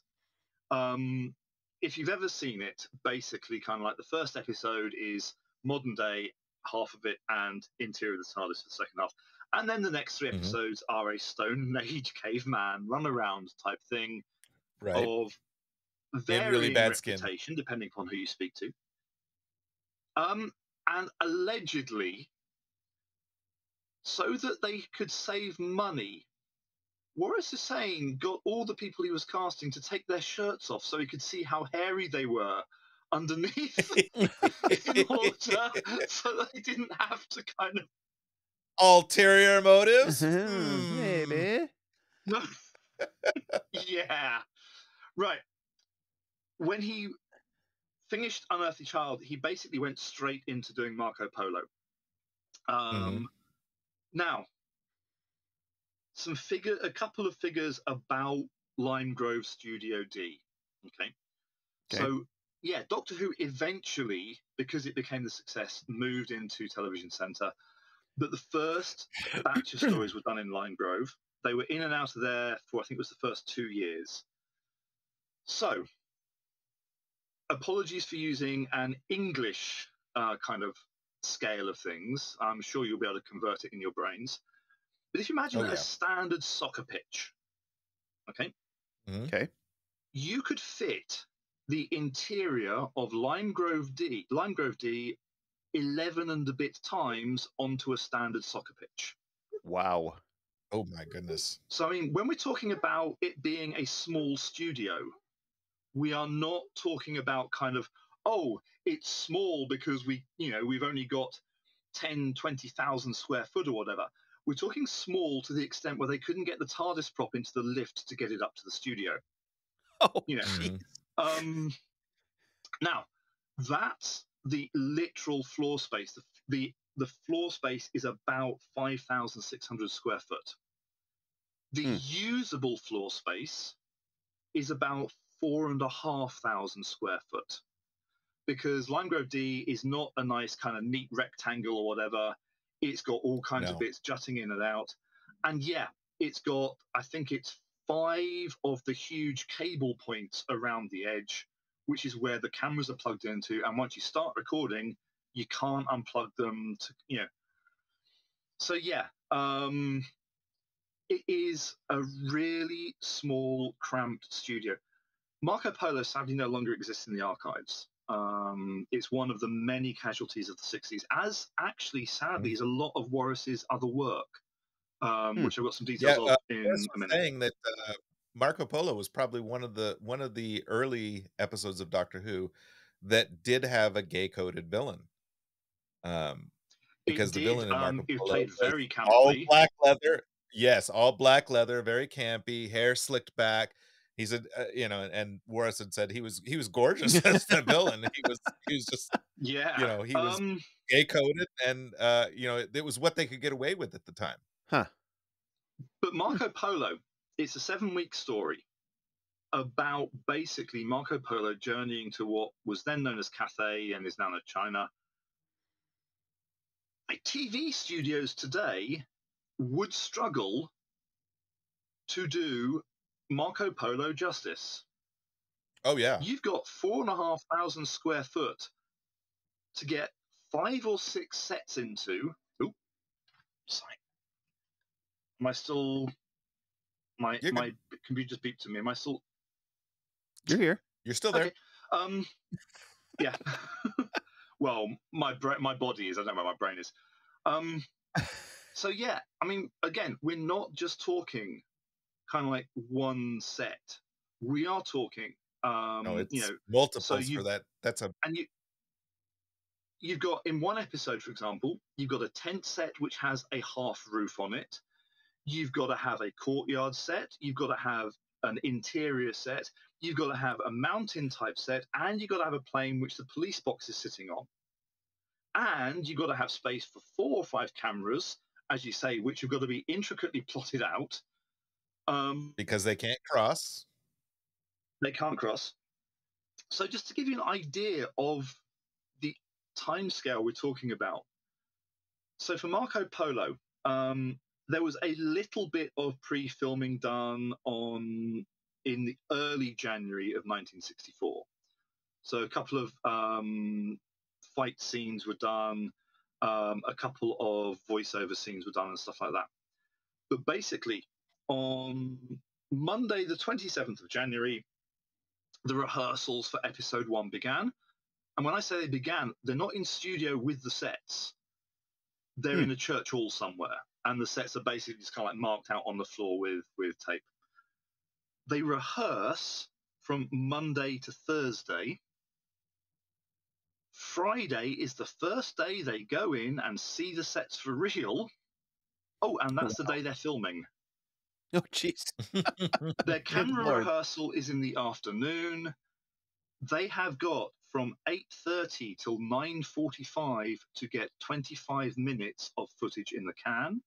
if you've ever seen it, basically kind of like the first episode is modern day, half of it, and interior of the TARDIS for the second half. And then the next 3 episodes are a Stone Age caveman run around type thing, of varying really bad reputation, skin, depending upon who you speak to. And allegedly, so that they could save money, Waris Hussein got all the people he was casting to take their shirts off so he could see how hairy they were underneath in order so that they didn't have to kind of... Ulterior motives? Maybe. No. Yeah. Right. When he finished Unearthly Child, he basically went straight into doing Marco Polo. Now, a couple of figures about Lime Grove Studio D. Okay. So, yeah, Doctor Who eventually, because it became the success, moved into Television Centre. But the first batch of stories were done in Lime Grove. They were in and out of there for, I think it was the first 2 years. So, apologies for using an English kind of scale of things. I'm sure you'll be able to convert it in your brains. But if you imagine a standard soccer pitch, okay, you could fit the interior of Lime Grove D 11 and a bit times onto a standard soccer pitch. Wow. Oh my goodness. So, I mean, when we're talking about it being a small studio, we are not talking about kind of, it's small because we've only got 10, 20,000 square foot or whatever. we're talking small to the extent where they couldn't get the TARDIS prop into the lift to get it up to the studio. Oh, You know. Mhm. Now, that's the literal floor space. The floor space is about 5,600 square foot. The usable floor space is about 4,500 square foot, because Lime Grove D is not a nice kind of neat rectangle or whatever. It's got all kinds of No. bits jutting in and out. And yeah, it's got, I think it's 5 of the huge cable points around the edge, which is where the cameras are plugged into. And once you start recording, you can't unplug them to, you know. So yeah, it is a really small, cramped studio. Marco Polo sadly no longer exists in the archives. It's one of the many casualties of the 60s, as actually, sadly, is a lot of Waris's other work, which I've got some details of in Waris a was minute. saying that Marco Polo was probably one of the early episodes of Doctor Who that did have a gay-coded villain. Because the villain in Marco It Polo played was very all campily. black leather. Yes, all black leather, very campy, hair slicked back. He said, you know, and Waris had said he was gorgeous as the villain. He was just, Yeah. you know, he was gay coded, and you know, it was what they could get away with at the time. Huh. But Marco Polo, it's a 7-week story about basically Marco Polo journeying to what was then known as Cathay and is now known as China. TV studios today would struggle to do Marco Polo justice. Oh yeah, You've got 4,500 square foot to get 5 or 6 sets into. Ooh, sorry. Am I still? My computer just beeped to me. Am I still? You're here. You're still there. Okay. Yeah. Well, my body is. I don't know where my brain is. So yeah, I mean, again, we're not just talking kind of like one set. We are talking, No, it's you know, multiples for that. That's a and you've got in one episode, for example, you've got a tent set which has a half roof on it. You've got to have a courtyard set. You've got to have an interior set. You've got to have a mountain type set, and you've got to have a plane which the police box is sitting on. And you've got to have space for 4 or 5 cameras, as you say, which have got to be intricately plotted out. because they can't cross. They can't cross. So just to give you an idea of the timescale we're talking about. So for Marco Polo, there was a little bit of pre-filming done in the early January of 1964. So a couple of fight scenes were done, a couple of voiceover scenes were done and stuff like that. But basically, on Monday, the 27th of January, the rehearsals for episode 1 began. And when I say they began, they're not in studio with the sets. They're in a church hall somewhere. And the sets are basically just kind of like marked out on the floor with tape. They rehearse from Monday to Thursday. Friday is the first day they go in and see the sets for real. Oh, and that's the day they're filming. Oh, jeez. Their camera rehearsal is in the afternoon. They have got from 8:30 till 9:45 to get 25 minutes of footage in the can.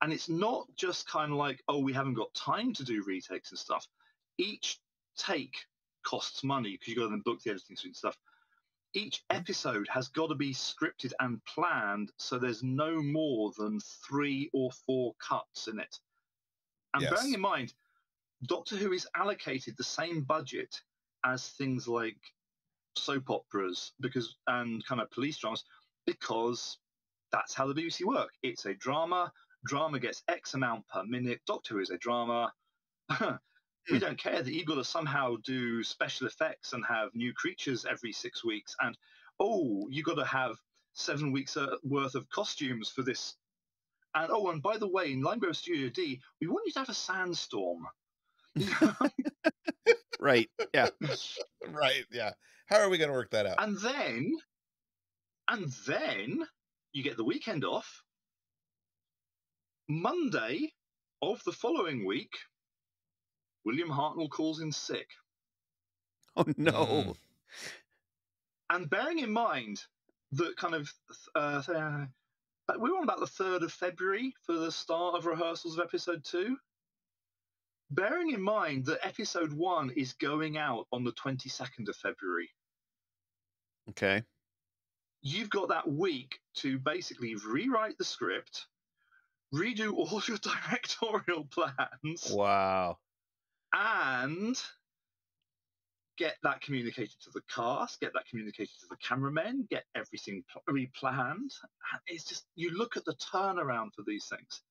And it's not just kind of like, oh, we haven't got time to do retakes and stuff. Each take costs money because you've got to then book the editing suite and stuff. Each episode has got to be scripted and planned, so there's no more than 3 or 4 cuts in it. And bearing in mind, Doctor Who is allocated the same budget as things like soap operas and kind of police dramas, because that's how the BBC work. It's a drama. Drama gets X amount per minute. Doctor Who is a drama. We don't care that you've got to somehow do special effects and have new creatures every 6 weeks. And, oh, you've got to have 7 weeks worth of costumes for this. And, oh, and by the way, in Lime Grove Studio D, we want you to have a sandstorm. Right. Yeah. Right. Yeah. How are we going to work that out? And then you get the weekend off. Monday of the following week, William Hartnell calls in sick. Oh no. And bearing in mind that kind of we were on about the 3rd of February for the start of rehearsals of episode 2. Bearing in mind that episode 1 is going out on the 22nd of February. Okay. You've got that week to basically rewrite the script, redo all your directorial plans. Wow. And get that communicated to the cast, get that communicated to the cameramen, get everything replanned. It's just, you look at the turnaround for these things.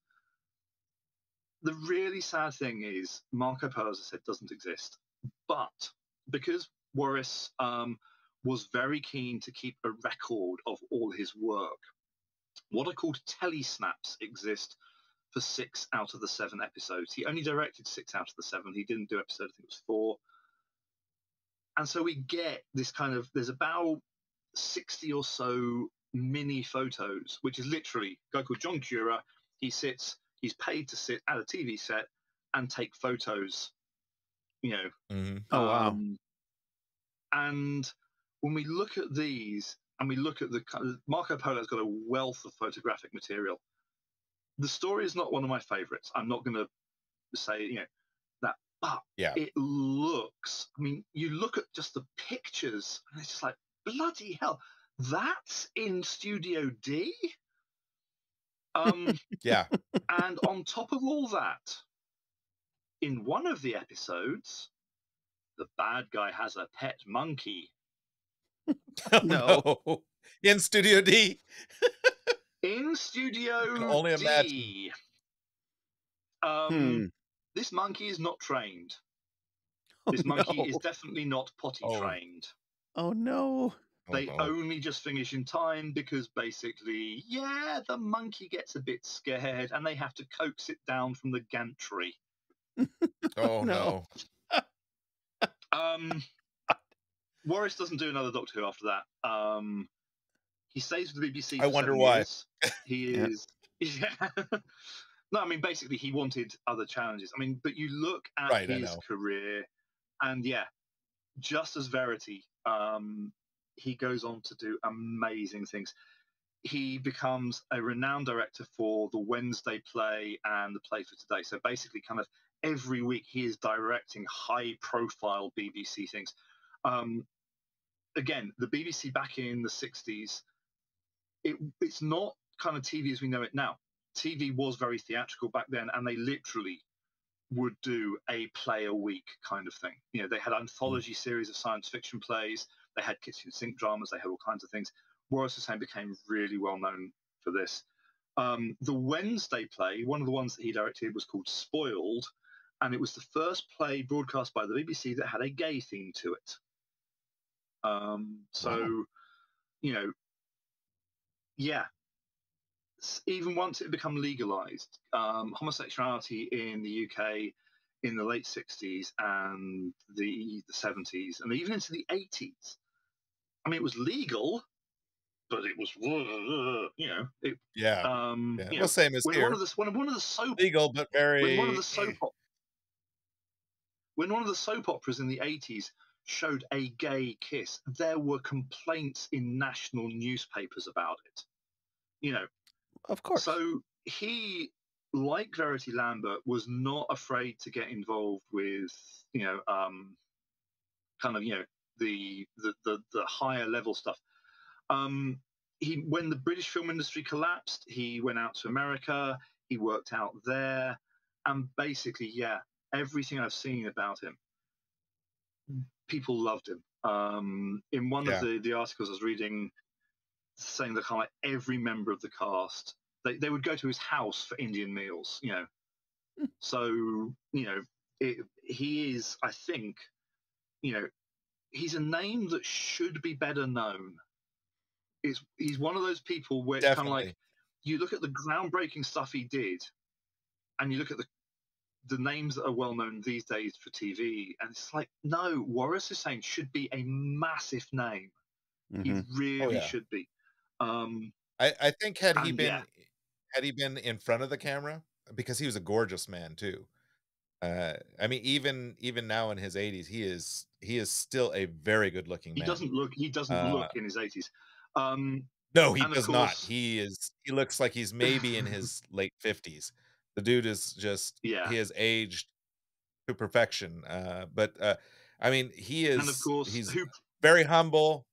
The really sad thing is Marco Polo, as I said, doesn't exist. But because Waris was very keen to keep a record of all his work, what are called telesnaps exist for 6 out of the 7 episodes. He only directed 6 out of the 7. He didn't do episode, I think it was 4. And so we get this kind of, there's about 60 or so mini photos, which is literally a guy called John Cura. He's paid to sit at a TV set and take photos, you know. Oh, wow. And when we look at these and we look at Marco Polo's got a wealth of photographic material. The story is not one of my favorites. I'm not going to say, that, but it looks, I mean, you look at just the pictures and it's just like, bloody hell, that's in Studio D? Yeah. And on top of all that, in one of the episodes, the bad guy has a pet monkey. No. In Studio D. In Studio can only D. imagine. This monkey is not trained. Oh, this monkey no. is definitely not potty trained. Oh, no. They only just finish in time because basically, the monkey gets a bit scared and they have to coax it down from the gantry. Oh, no. Waris doesn't do another Doctor Who after that. He stays with the BBC for I wonder 7 why. years. He is... No, I mean, basically, he wanted other challenges. I mean, but you look at his career, and just as Verity, he goes on to do amazing things. He becomes a renowned director for the Wednesday play and the play for today. So basically, kind of every week, he is directing high-profile BBC things. Again, the BBC back in the 60s, it's not kind of TV as we know it now. TV was very theatrical back then, and they literally would do a play a week kind of thing. They had anthology series of science fiction plays. They had kitchen sink dramas. They had all kinds of things. Waris Hussein became really well known for this. The Wednesday play, one of the ones that he directed, was called Spoiled, and it was the first play broadcast by the BBC that had a gay theme to it. Even once it had become legalized, homosexuality in the UK in the late 60s and the 70s and even into the 80s, I mean, it was legal, but it was, well, same as here. One of the soap legal, but very when one of the soap operas in the 80s showed a gay kiss, there were complaints in national newspapers about it. Of course. So he, like Verity Lambert, was not afraid to get involved with, the higher level stuff. When the British film industry collapsed, he went out to America. He worked out there, and basically, everything I've seen about him, people loved him. In one of the articles I was reading, saying that kind of like every member of the cast, they would go to his house for Indian meals, So, he is, I think, he's a name that should be better known. He's one of those people where it's kind of like, you look at the groundbreaking stuff he did, and you look at the names that are well known these days for TV, and it's like, no, Waris Hussein should be a massive name. He really should be. I think had he had he been in front of the camera, because he was a gorgeous man too. I mean, even now in his 80s, he is still a very good looking He man. doesn't look in his 80s. No, he And of does not. course, He looks like he's maybe in his late 50s. The dude is just yeah. he has aged to perfection. I mean, And of course, he's who very humble,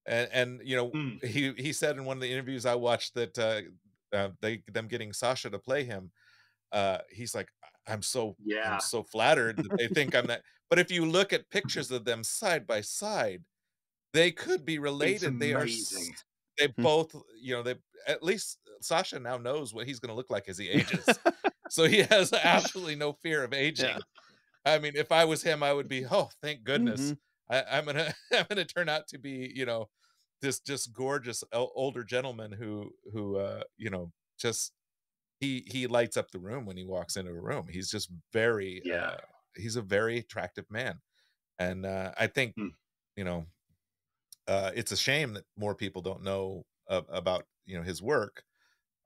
and you know, mm, he said in one of the interviews I watched that them getting Sasha to play him, he's like, I'm yeah, so flattered that they think I'm that. But if you look at pictures of them side by side, they could be it's related. amazing. They both, you know, they at least Sasha now knows what he's going to look like as he ages. So he has absolutely no fear of aging. Yeah. I mean, if I was him, I would be, oh, thank goodness. Mhm. I'm gonna I'm gonna turn out to be, you know, this just gorgeous older gentleman who you know, just he lights up the room when he walks into a room. He's just very Yeah. he's a very attractive man. And I think, Mm, you know, it's a shame that more people don't know about, you know, his work.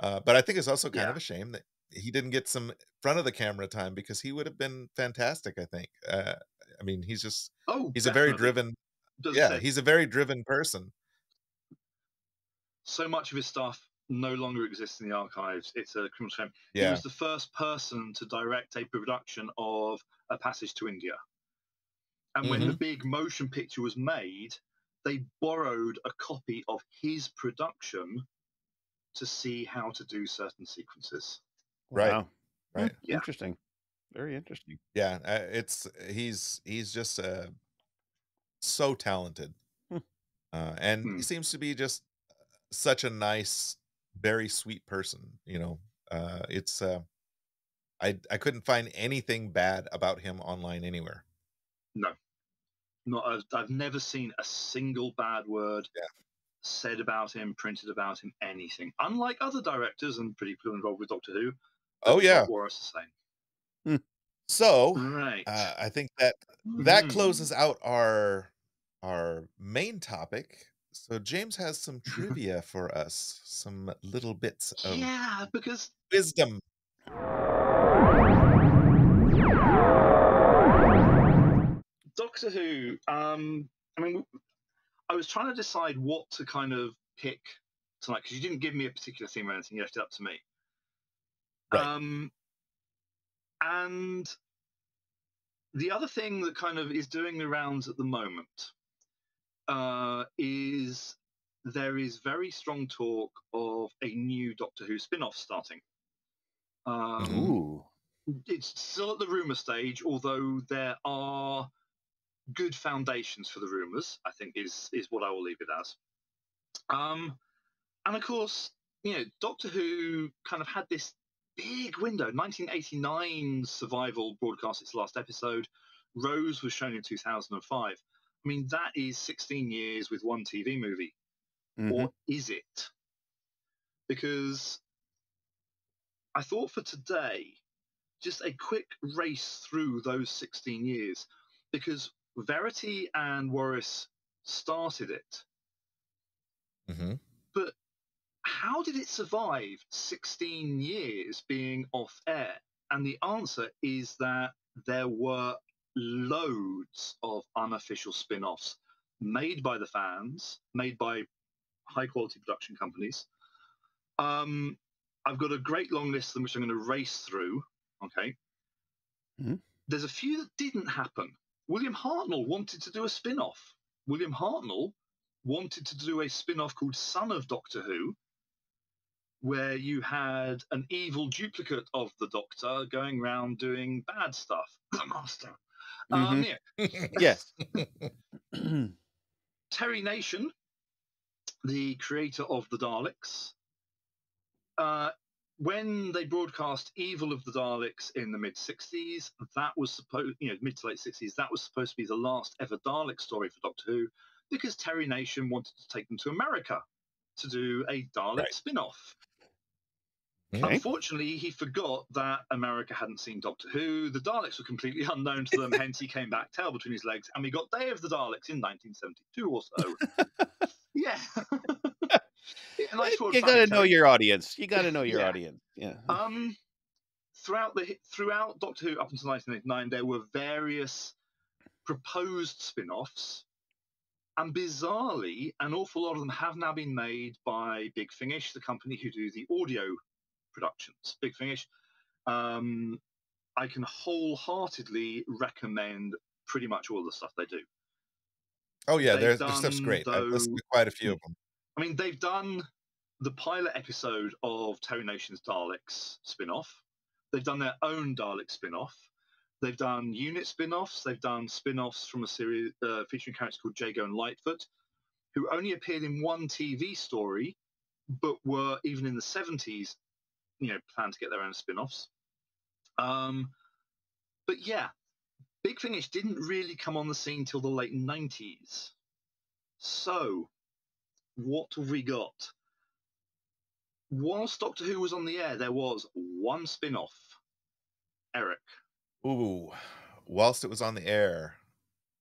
But I think it's also kind yeah. of a shame that he didn't get some front of the camera time, because he would have been fantastic, I think. I mean, Oh, he's a very definitely. driven, As I yeah, say, he's a very driven person. so much of his stuff no longer exists in the archives. It's a criminal shame. He Yeah. was the first person to direct a production of A Passage to India. And when the Hmm. big motion picture was made, they borrowed a copy of his production to see how to do certain sequences. Right. Wow. Right. Yeah. Interesting. Very interesting. Yeah. He's just so talented. Hmm. And he Mm, seems to be just such a nice, very sweet person, you know. It's I couldn't find anything bad about him online anywhere. no, not. I've never seen a single bad word Yeah. said about him, printed about him, anything. Unlike other directors and people involved with Doctor Who, but Oh yeah. not Waris Hussein. Hmm. So Right. I think that Mhm. closes out our main topic. So James has some trivia for us, some little bits of Yeah, because wisdom. Doctor Who. I mean, I was trying to decide what to kind of pick tonight because you didn't give me a particular theme or anything. You left it up to me. Right. And the other thing that kind of is doing the rounds at the moment is there is very strong talk of a new Doctor Who spin-off starting. Mhm. Ooh. It's still at the rumor stage, although there are good foundations for the rumors, I think is what I will leave it as. And of course, Doctor Who kind of had this big window. 1989 Survival broadcast its last episode. Rose was shown in 2005. I mean, that is 16 years with one TV movie. Mhm. Or is it? Because I thought for today, just a quick race through those 16 years, because Verity and Waris started it. Mhm. But how did it survive 16 years being off air? And the answer is that there were loads of unofficial spin offs made by the fans, made by high quality production companies. I've got a great long list of them, which I'm going to race through. Okay. Mhm. There's a few that didn't happen. William Hartnell wanted to do a spin off. William Hartnell wanted to do a spin off called Son of Doctor Who, where you had an evil duplicate of the Doctor going around doing bad stuff. The Master. Mhm. Yeah. Yes. Terry Nation, the creator of the Daleks, when they broadcast Evil of the Daleks in the mid 60s, that was supposed, mid to late 60s, that was supposed to be the last ever Dalek story for Doctor Who, because Terry Nation wanted to take them to America to do a Dalek Right. spin off. Okay. Unfortunately, he forgot that America hadn't seen Doctor Who. The Daleks were completely unknown to them, hence he came back, tail between his legs, and we got Day of the Daleks in 1972 or so. Yeah. N94 You got to know Verity. your audience. You got to know your Yeah. audience. Yeah. Throughout Doctor Who up until 1989, there were various proposed spin-offs, and bizarrely, an awful lot of them have now been made by Big Finish, the company who do the audio productions. Big Finish. I can wholeheartedly recommend pretty much all the stuff they do. Oh yeah, They've their stuff's done, great. I've listened though. to quite a few of them. I mean, they've done the pilot episode of Terry Nation's Daleks spin-off. They've done their own Dalek spin-off. They've done unit spin-offs. They've done spin-offs from a series featuring characters called Jago and Lightfoot, who only appeared in one TV story, but were, even in the 70s, planned to get their own spin-offs. But yeah, Big Finish didn't really come on the scene till the late 90s. So, what have we got? Whilst Doctor Who was on the air, there was one spin-off. Eric. Ooh, whilst it was on the air,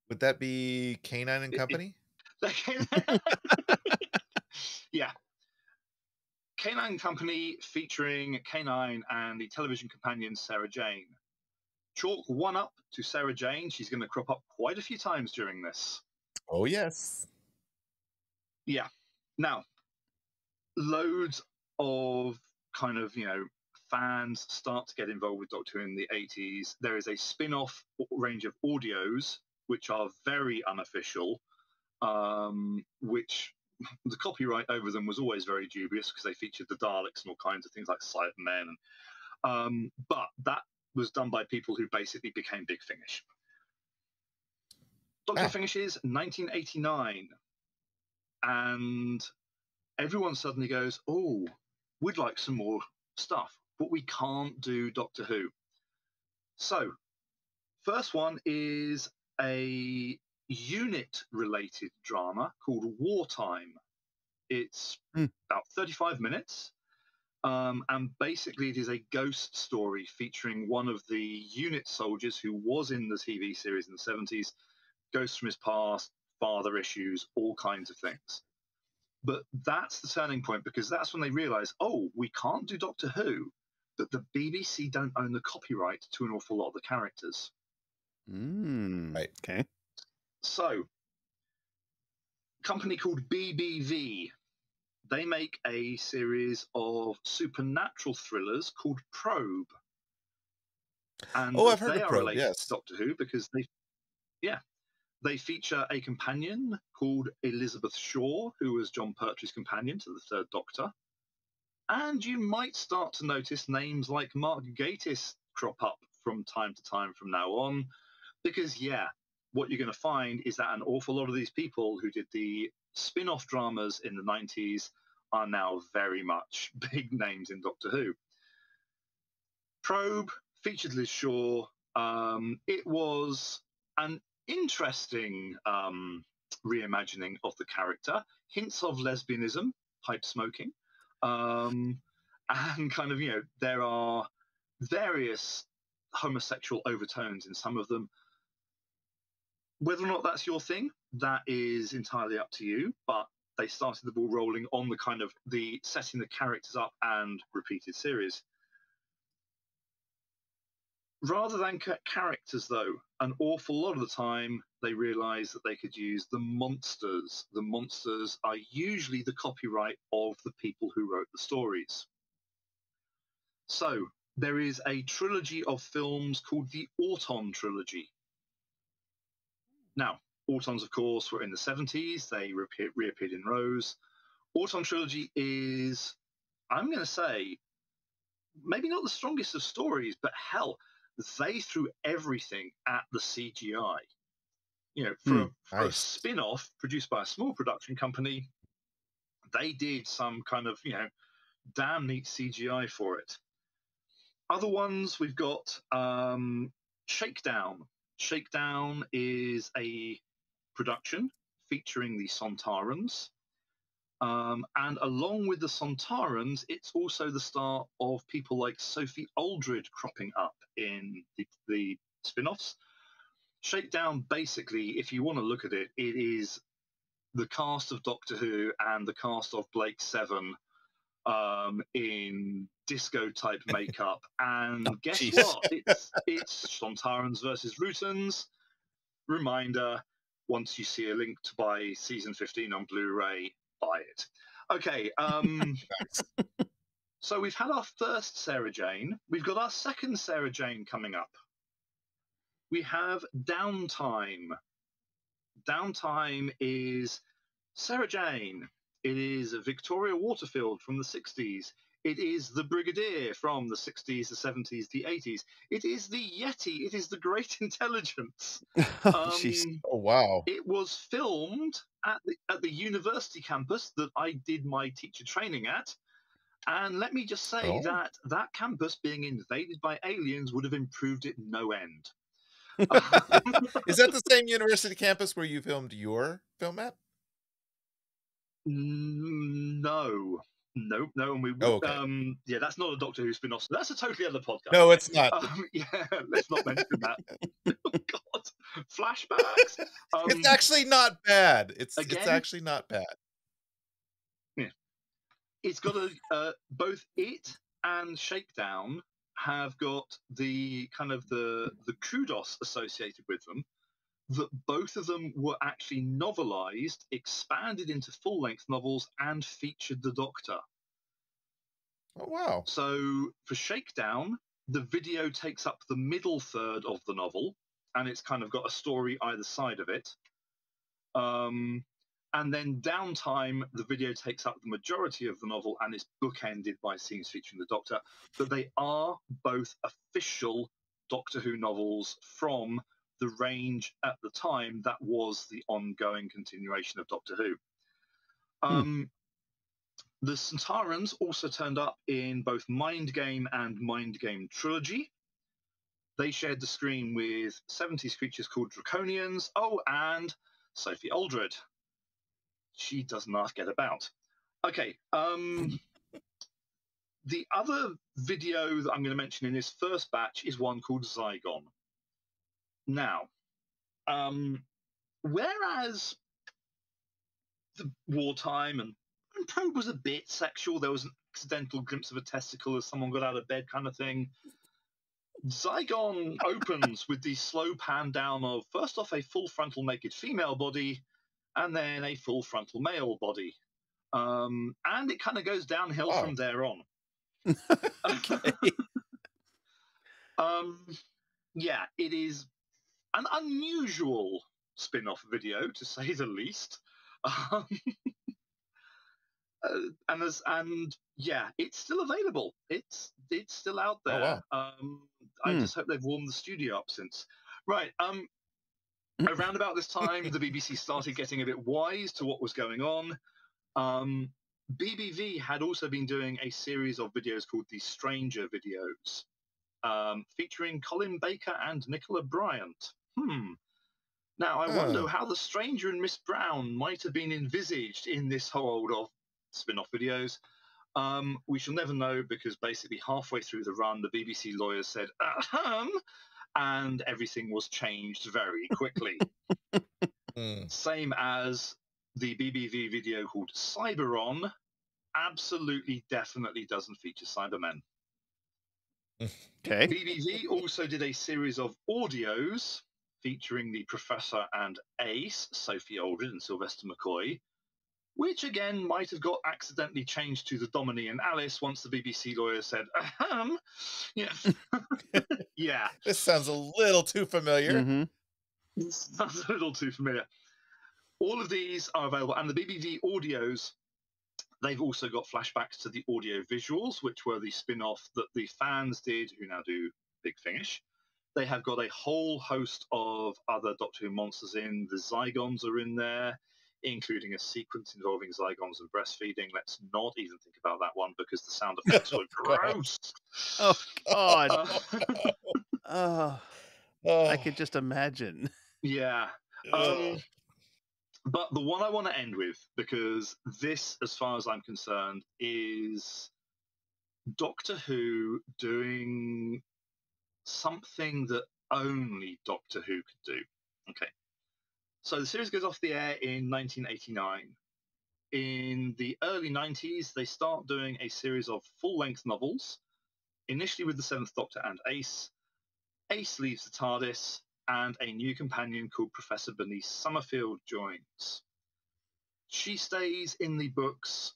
would that be Canine and Company? Yeah. Canine Company featuring Canine and the television companion Sarah Jane. Chalk one up to Sarah Jane. She's going to crop up quite a few times during this. Oh, yes. Yeah. Now, loads of kind of, fans start to get involved with Doctor Who in the 80s. There is a spin-off range of audios, which are very unofficial, which the copyright over them was always very dubious because they featured the Daleks and all kinds of things like Cybermen. But that was done by people who basically became Big Finish. Doctor finishes 1989, and everyone suddenly goes, "Oh, we'd like some more stuff, but we can't do Doctor Who." So, first one is a unit-related drama called Wartime. It's about 35 minutes. And basically, it is a ghost story featuring one of the unit soldiers who was in the TV series in the 70s, ghosts from his past, father issues, all kinds of things. But that's the turning point, because that's when they realize, oh, we can't do Doctor Who, but the BBC don't own the copyright to an awful lot of the characters. Right. Okay. So, a company called BBV, they make a series of supernatural thrillers called Probe. And I've heard they of are Probe, related yes. to Doctor Who because they feature a companion called Elizabeth Shaw, who was John Pertwee's companion to the Third Doctor. And you might start to notice names like Mark Gatiss crop up from time to time from now on, because what you're going to find is that an awful lot of these people who did the spin-off dramas in the 90s are now very much big names in Doctor Who. Probe featured Liz Shaw. It was an interesting reimagining of the character, hints of lesbianism, pipe smoking, and kind of, there are various homosexual overtones in some of them. Whether or not that's your thing, that is entirely up to you, but they started the ball rolling on the kind of the setting the characters up and repeated series. Rather than characters, though, an awful lot of the time they realize that they could use the monsters. The monsters are usually the copyright of the people who wrote the stories. So there is a trilogy of films called the Auton trilogy. Now, Autons, of course, were in the 70s. They reappeared in Rose. Auton trilogy is, I'm going to say, maybe not the strongest of stories, but hell, they threw everything at the CGI. For a spin-off produced by a small production company, they did some kind of, damn neat CGI for it. Other ones, we've got Shakedown. Shakedown is a production featuring the Sontarans. And along with the Sontarans, it's also the start of people like Sophie Aldred cropping up in the spin-offs. Shakedown, basically, if you want to look at it, it is the cast of Doctor Who and the cast of Blake Seven in disco type makeup, and guess jeez. what? It's Sontarans versus Rutans. Reminder: once you see a link to buy season 15 on Blu-ray, buy it. Okay. So we've had our first Sarah Jane. We've got our second Sarah Jane coming up. We have Downtime. Downtime is Sarah Jane. It is Victoria Waterfield from the 60s. It is the Brigadier from the 60s, the 70s, the 80s. It is the Yeti. It is the Great Intelligence. Jeez. Oh wow. It was filmed at the university campus that I did my teacher training at. And let me just say that campus being invaded by aliens would have improved it no end. Is that the same university campus where you filmed your film at? No. And we Oh, okay. yeah, that's not a Doctor Who spin-off. So that's a totally other podcast. No, it's not. Yeah, let's not mention that. Oh, God, flashbacks. It's actually not bad. It's again? actually not bad. Yeah, it's got both it and Shakedown have got the kind of the kudos associated with them, that both of them were actually novelized, expanded into full-length novels, and featured the Doctor. Oh wow. So for Shakedown, the video takes up the middle third of the novel, and it's kind of got a story either side of it. And then Downtime, the video takes up the majority of the novel and is bookended by scenes featuring the Doctor. But they are both official Doctor Who novels from the range at the time that was the ongoing continuation of Doctor Who. The Sontarans also turned up in both Mind Game and Mind Game Trilogy. They shared the screen with 70s creatures called Draconians. Oh, and Sophie Aldred. She does not get about. Okay. The other video that I'm going to mention in this first batch is one called Zygon. Now, whereas the wartime and Probe was a bit sexual, there was an accidental glimpse of a testicle as someone got out of bed kind of thing. Zygon opens with the slow pan down of, first off, a full frontal naked female body, and then a full frontal male body. And it kind of goes downhill from there on. Okay. Yeah, it is an unusual spin-off video, to say the least. And yeah, it's still available. It's still out there. Oh, wow. I just hope they've warmed the studio up since. Right. Around about this time, the BBC started getting a bit wise to what was going on. BBV had also been doing a series of videos called the Stranger videos, featuring Colin Baker and Nicola Bryant. Now, I wonder how the Stranger and Miss Brown might have been envisaged in this whole of spin-off videos. We shall never know, because basically halfway through the run, the BBC lawyers said, and everything was changed very quickly. Same as the BBV video called Cyberon, absolutely, definitely doesn't feature Cybermen. Okay. BBV also did a series of audios featuring the Professor and Ace, Sophie Aldred and Sylvester McCoy, which again might have got accidentally changed to the Domini and Alice once the BBC lawyer said, yeah. Yeah. This sounds a little too familiar. Sounds a little too familiar. All of these are available, and the BBV audios, they've also got flashbacks to the audio visuals, which were the spin-off that the fans did, who now do Big Finish. They have got a whole host of other Doctor Who monsters in. The Zygons are in there, including a sequence involving Zygons and breastfeeding. Let's not even think about that one, because the sound effects were gross. Oh, God. I could just imagine. Yeah. But the one I want to end with, because this, as far as I'm concerned, is Doctor Who doing something that only Doctor Who could do. Okay. So the series goes off the air in 1989. in the early 90s, they start doing a series of full-length novels, initially with the Seventh Doctor and Ace. Ace leaves the TARDIS, and a new companion called Professor Bernice Summerfield joins. She stays in the books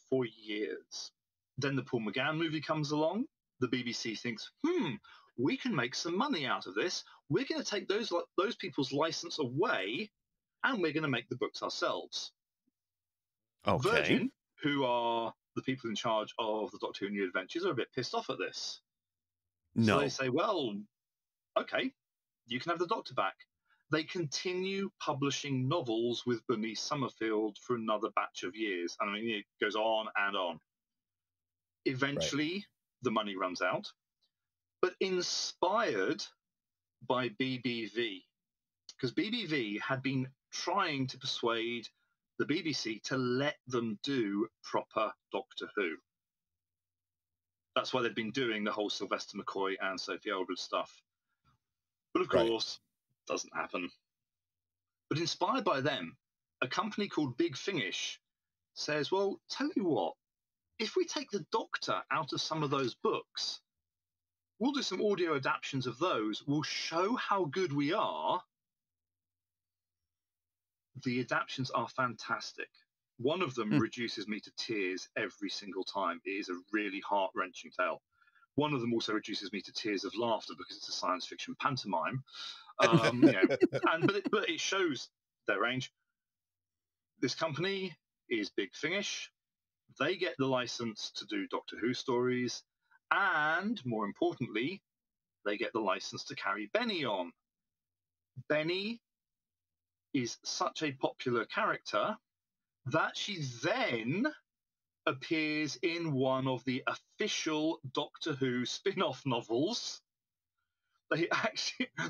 for years. Then the Paul McGann movie comes along. The BBC thinks, we can make some money out of this. We're going to take those people's license away, and we're going to make the books ourselves. Okay. Virgin, who are the people in charge of the Doctor Who New Adventures, are a bit pissed off at this. No. So they say, well, okay, you can have the Doctor back. They continue publishing novels with Bernice Summerfield for another batch of years. I mean, it goes on and on. Eventually, the money runs out. But inspired by BBV, because BBV had been trying to persuade the BBC to let them do proper Doctor Who. That's why they've been doing the whole Sylvester McCoy and Sophie Aldred stuff. But of course, doesn't happen. But inspired by them, a company called Big Finish says, well, tell you what, if we take the Doctor out of some of those books, we'll do some audio adaptations of those. We'll show how good we are. The adaptations are fantastic. One of them reduces me to tears every single time. It is a really heart-wrenching tale. One of them also reduces me to tears of laughter because it's a science fiction pantomime. But it shows their range. This company is Big Finish. They get the license to do Doctor Who stories, and more importantly, they get the license to carry Benny on. Benny is such a popular character that she then appears in one of the official Doctor Who spin-off novels. The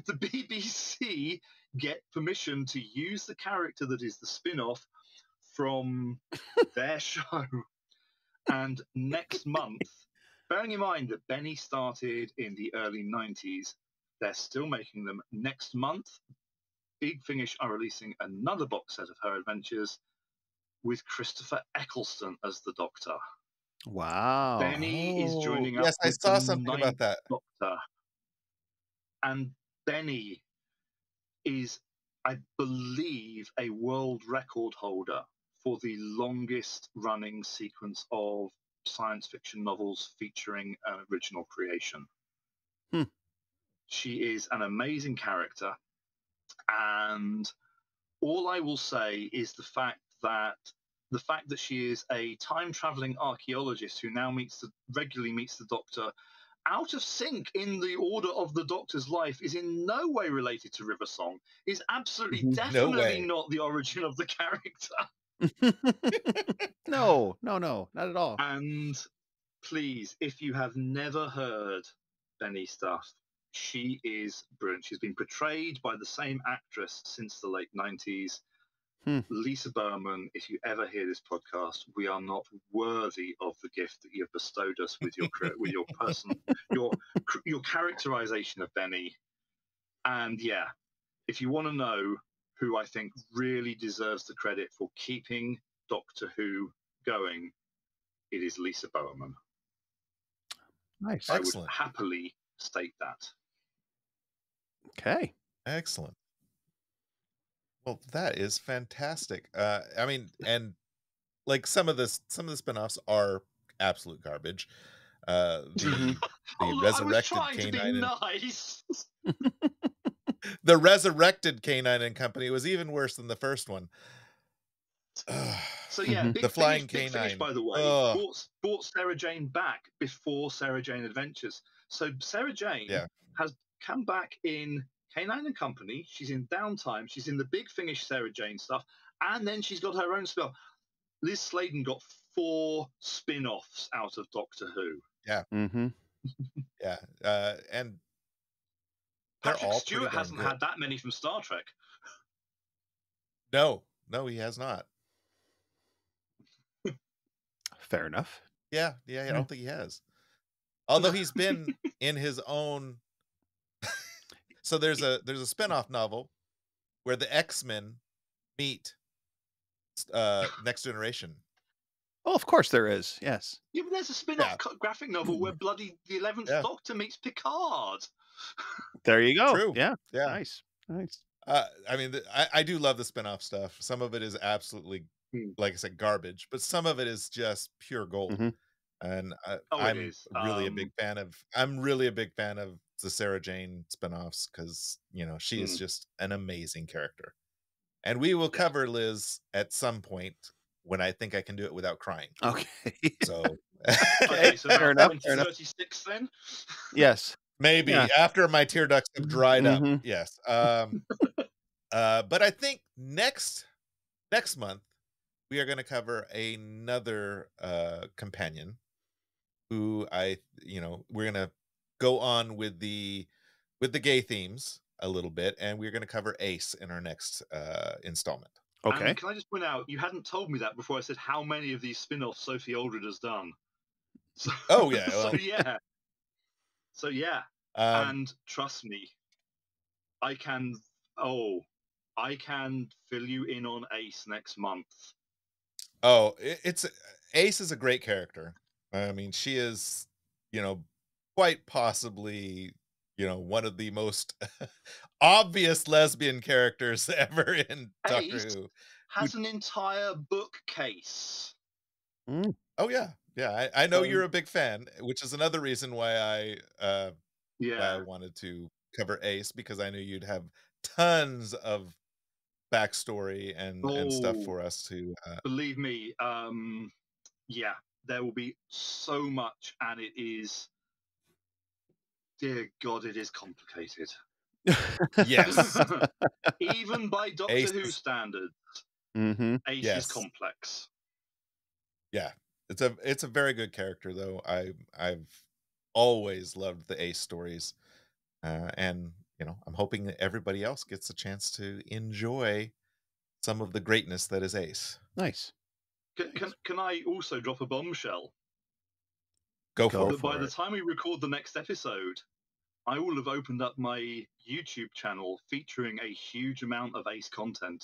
BBC get permission to use the character that is the spin-off from their show. And next month, bearing in mind that Benny started in the early 90s, they're still making them. Next month, Big Finish are releasing another box set of her adventures with Christopher Eccleston as the Doctor. Wow. Benny is joining up Yes, I with saw the something about ninth that. Doctor. And Benny is, I believe, a world record holder for the longest running sequence of science fiction novels featuring an original creation. She is an amazing character, and all I will say is the fact that she is a time-traveling archaeologist who now regularly meets the Doctor out of sync in the order of the Doctor's life is in no way related to River Song, is absolutely definitely not the origin of the character. No, not at all. And please, if you have never heard Benny stuff, she is brilliant. She's been portrayed by the same actress since the late 90s. Lisa Berman, if you ever hear this podcast, we are not worthy of the gift that you have bestowed us with your characterization of Benny. And yeah, if you want to know who I think really deserves the credit for keeping Doctor Who going, it is Lisa Berman. Nice. I would happily state that. Okay. Excellent. Well, that is fantastic. I mean, and like some of the spinoffs are absolute garbage. The resurrected K9 nice. The resurrected K9 and Company was even worse than the first one. So yeah, the Flying Big K9, Finish, by the way, brought Sarah Jane back before Sarah Jane Adventures. So Sarah Jane has come back in K9 and Company. She's in Downtime. She's in the Big Finish Sarah Jane stuff, and then she's got her own spin-off. Liz Sladen got 4 spin-offs out of Doctor Who. Yeah. Yeah. And Patrick Stewart hasn't had that many from Star Trek. No, he has not. Fair enough. Yeah, I don't think he has. Although he's been in his own. So there's a spin-off novel where the X-Men meet Next Generation. Oh, of course there is. Yes. Yeah, but there's a spin-off Yeah. graphic novel where bloody the 11th Yeah. Doctor meets Picard. There you go. True. Yeah. Yeah. Nice. Nice. I mean, I do love the spin-off stuff. Some of it is absolutely, like I said, garbage, but some of it is just pure gold. Mhm. And It I'm is. really a big fan of. I'm really a big fan of the Sarah Jane spin-offs because she is just an amazing character. And we will cover Liz at some point when I think I can do it without crying. Okay. So Okay, so Fair about enough. Fair enough. 2036 then. Yes. maybe Yeah. after my tear ducts have dried up. Mhm. Yes. But I think next month we are going to cover another companion who we're going to go on with the gay themes a little bit, and we're going to cover Ace in our next installment. Okay. And can I just point out, you hadn't told me that before I said how many of these spin-offs Sophie Aldred has done. So, Oh yeah, well, so yeah. And trust me, I can fill you in on Ace next month. Oh, Ace is a great character. I mean, she is, quite possibly, one of the most obvious lesbian characters ever in Doctor Ace Who. has an entire bookcase. Mm. Oh yeah, yeah. I know you're a big fan, which is another reason why I wanted to cover Ace, because I knew you'd have tons of backstory and stuff for us to. Believe me, there will be so much, and it is, dear God, it is complicated. Yes. Even by Doctor Ace Who standards, Ace is complex. Yeah, it's a very good character, though. I've always loved the Ace stories, and I'm hoping that everybody else gets a chance to enjoy some of the greatness that is Ace. Nice. Can I also drop a bombshell? Go for that it. By the time we record the next episode, I will have opened up my YouTube channel featuring a huge amount of Ace content.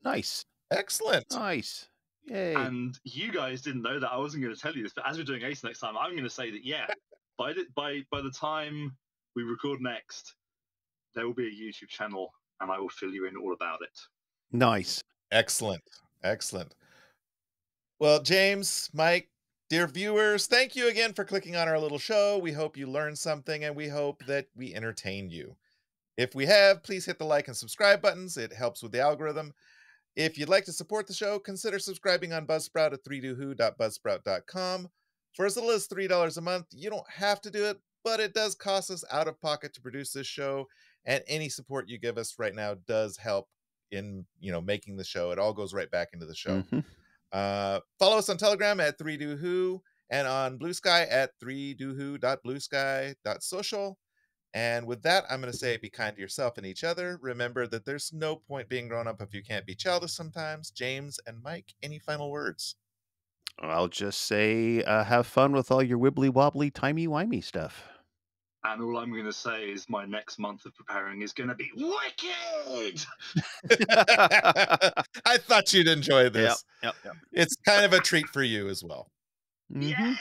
Nice. Excellent. Nice. Yay. And you guys didn't know that. I wasn't going to tell you this, but as we're doing Ace next time, I'm going to say that, by the time we record next, there will be a YouTube channel, and I will fill you in all about it. Nice. Excellent. Well, James, Mike, dear viewers, thank you again for clicking on our little show. We hope you learned something, and we hope that we entertained you. If we have, please hit the like and subscribe buttons. It helps with the algorithm. If you'd like to support the show, consider subscribing on Buzzsprout at 3dowho.buzzsprout.com. For as little as $3 a month, you don't have to do it, but it does cost us out of pocket to produce this show, and any support you give us right now does help in making the show. It all goes right back into the show. Follow us on Telegram at 3dowho, and on Blue Sky at 3dowho.bluesky.social. And with that, I'm going to say, be kind to yourself and each other. Remember that there's no point being grown up if you can't be childish sometimes. James and Mike, any final words? I'll just say, have fun with all your wibbly wobbly, timey-wimey stuff. And all I'm going to say is my next month of preparing is going to be wicked! I thought you'd enjoy this. Yep. It's kind of a treat for you as well. Yay!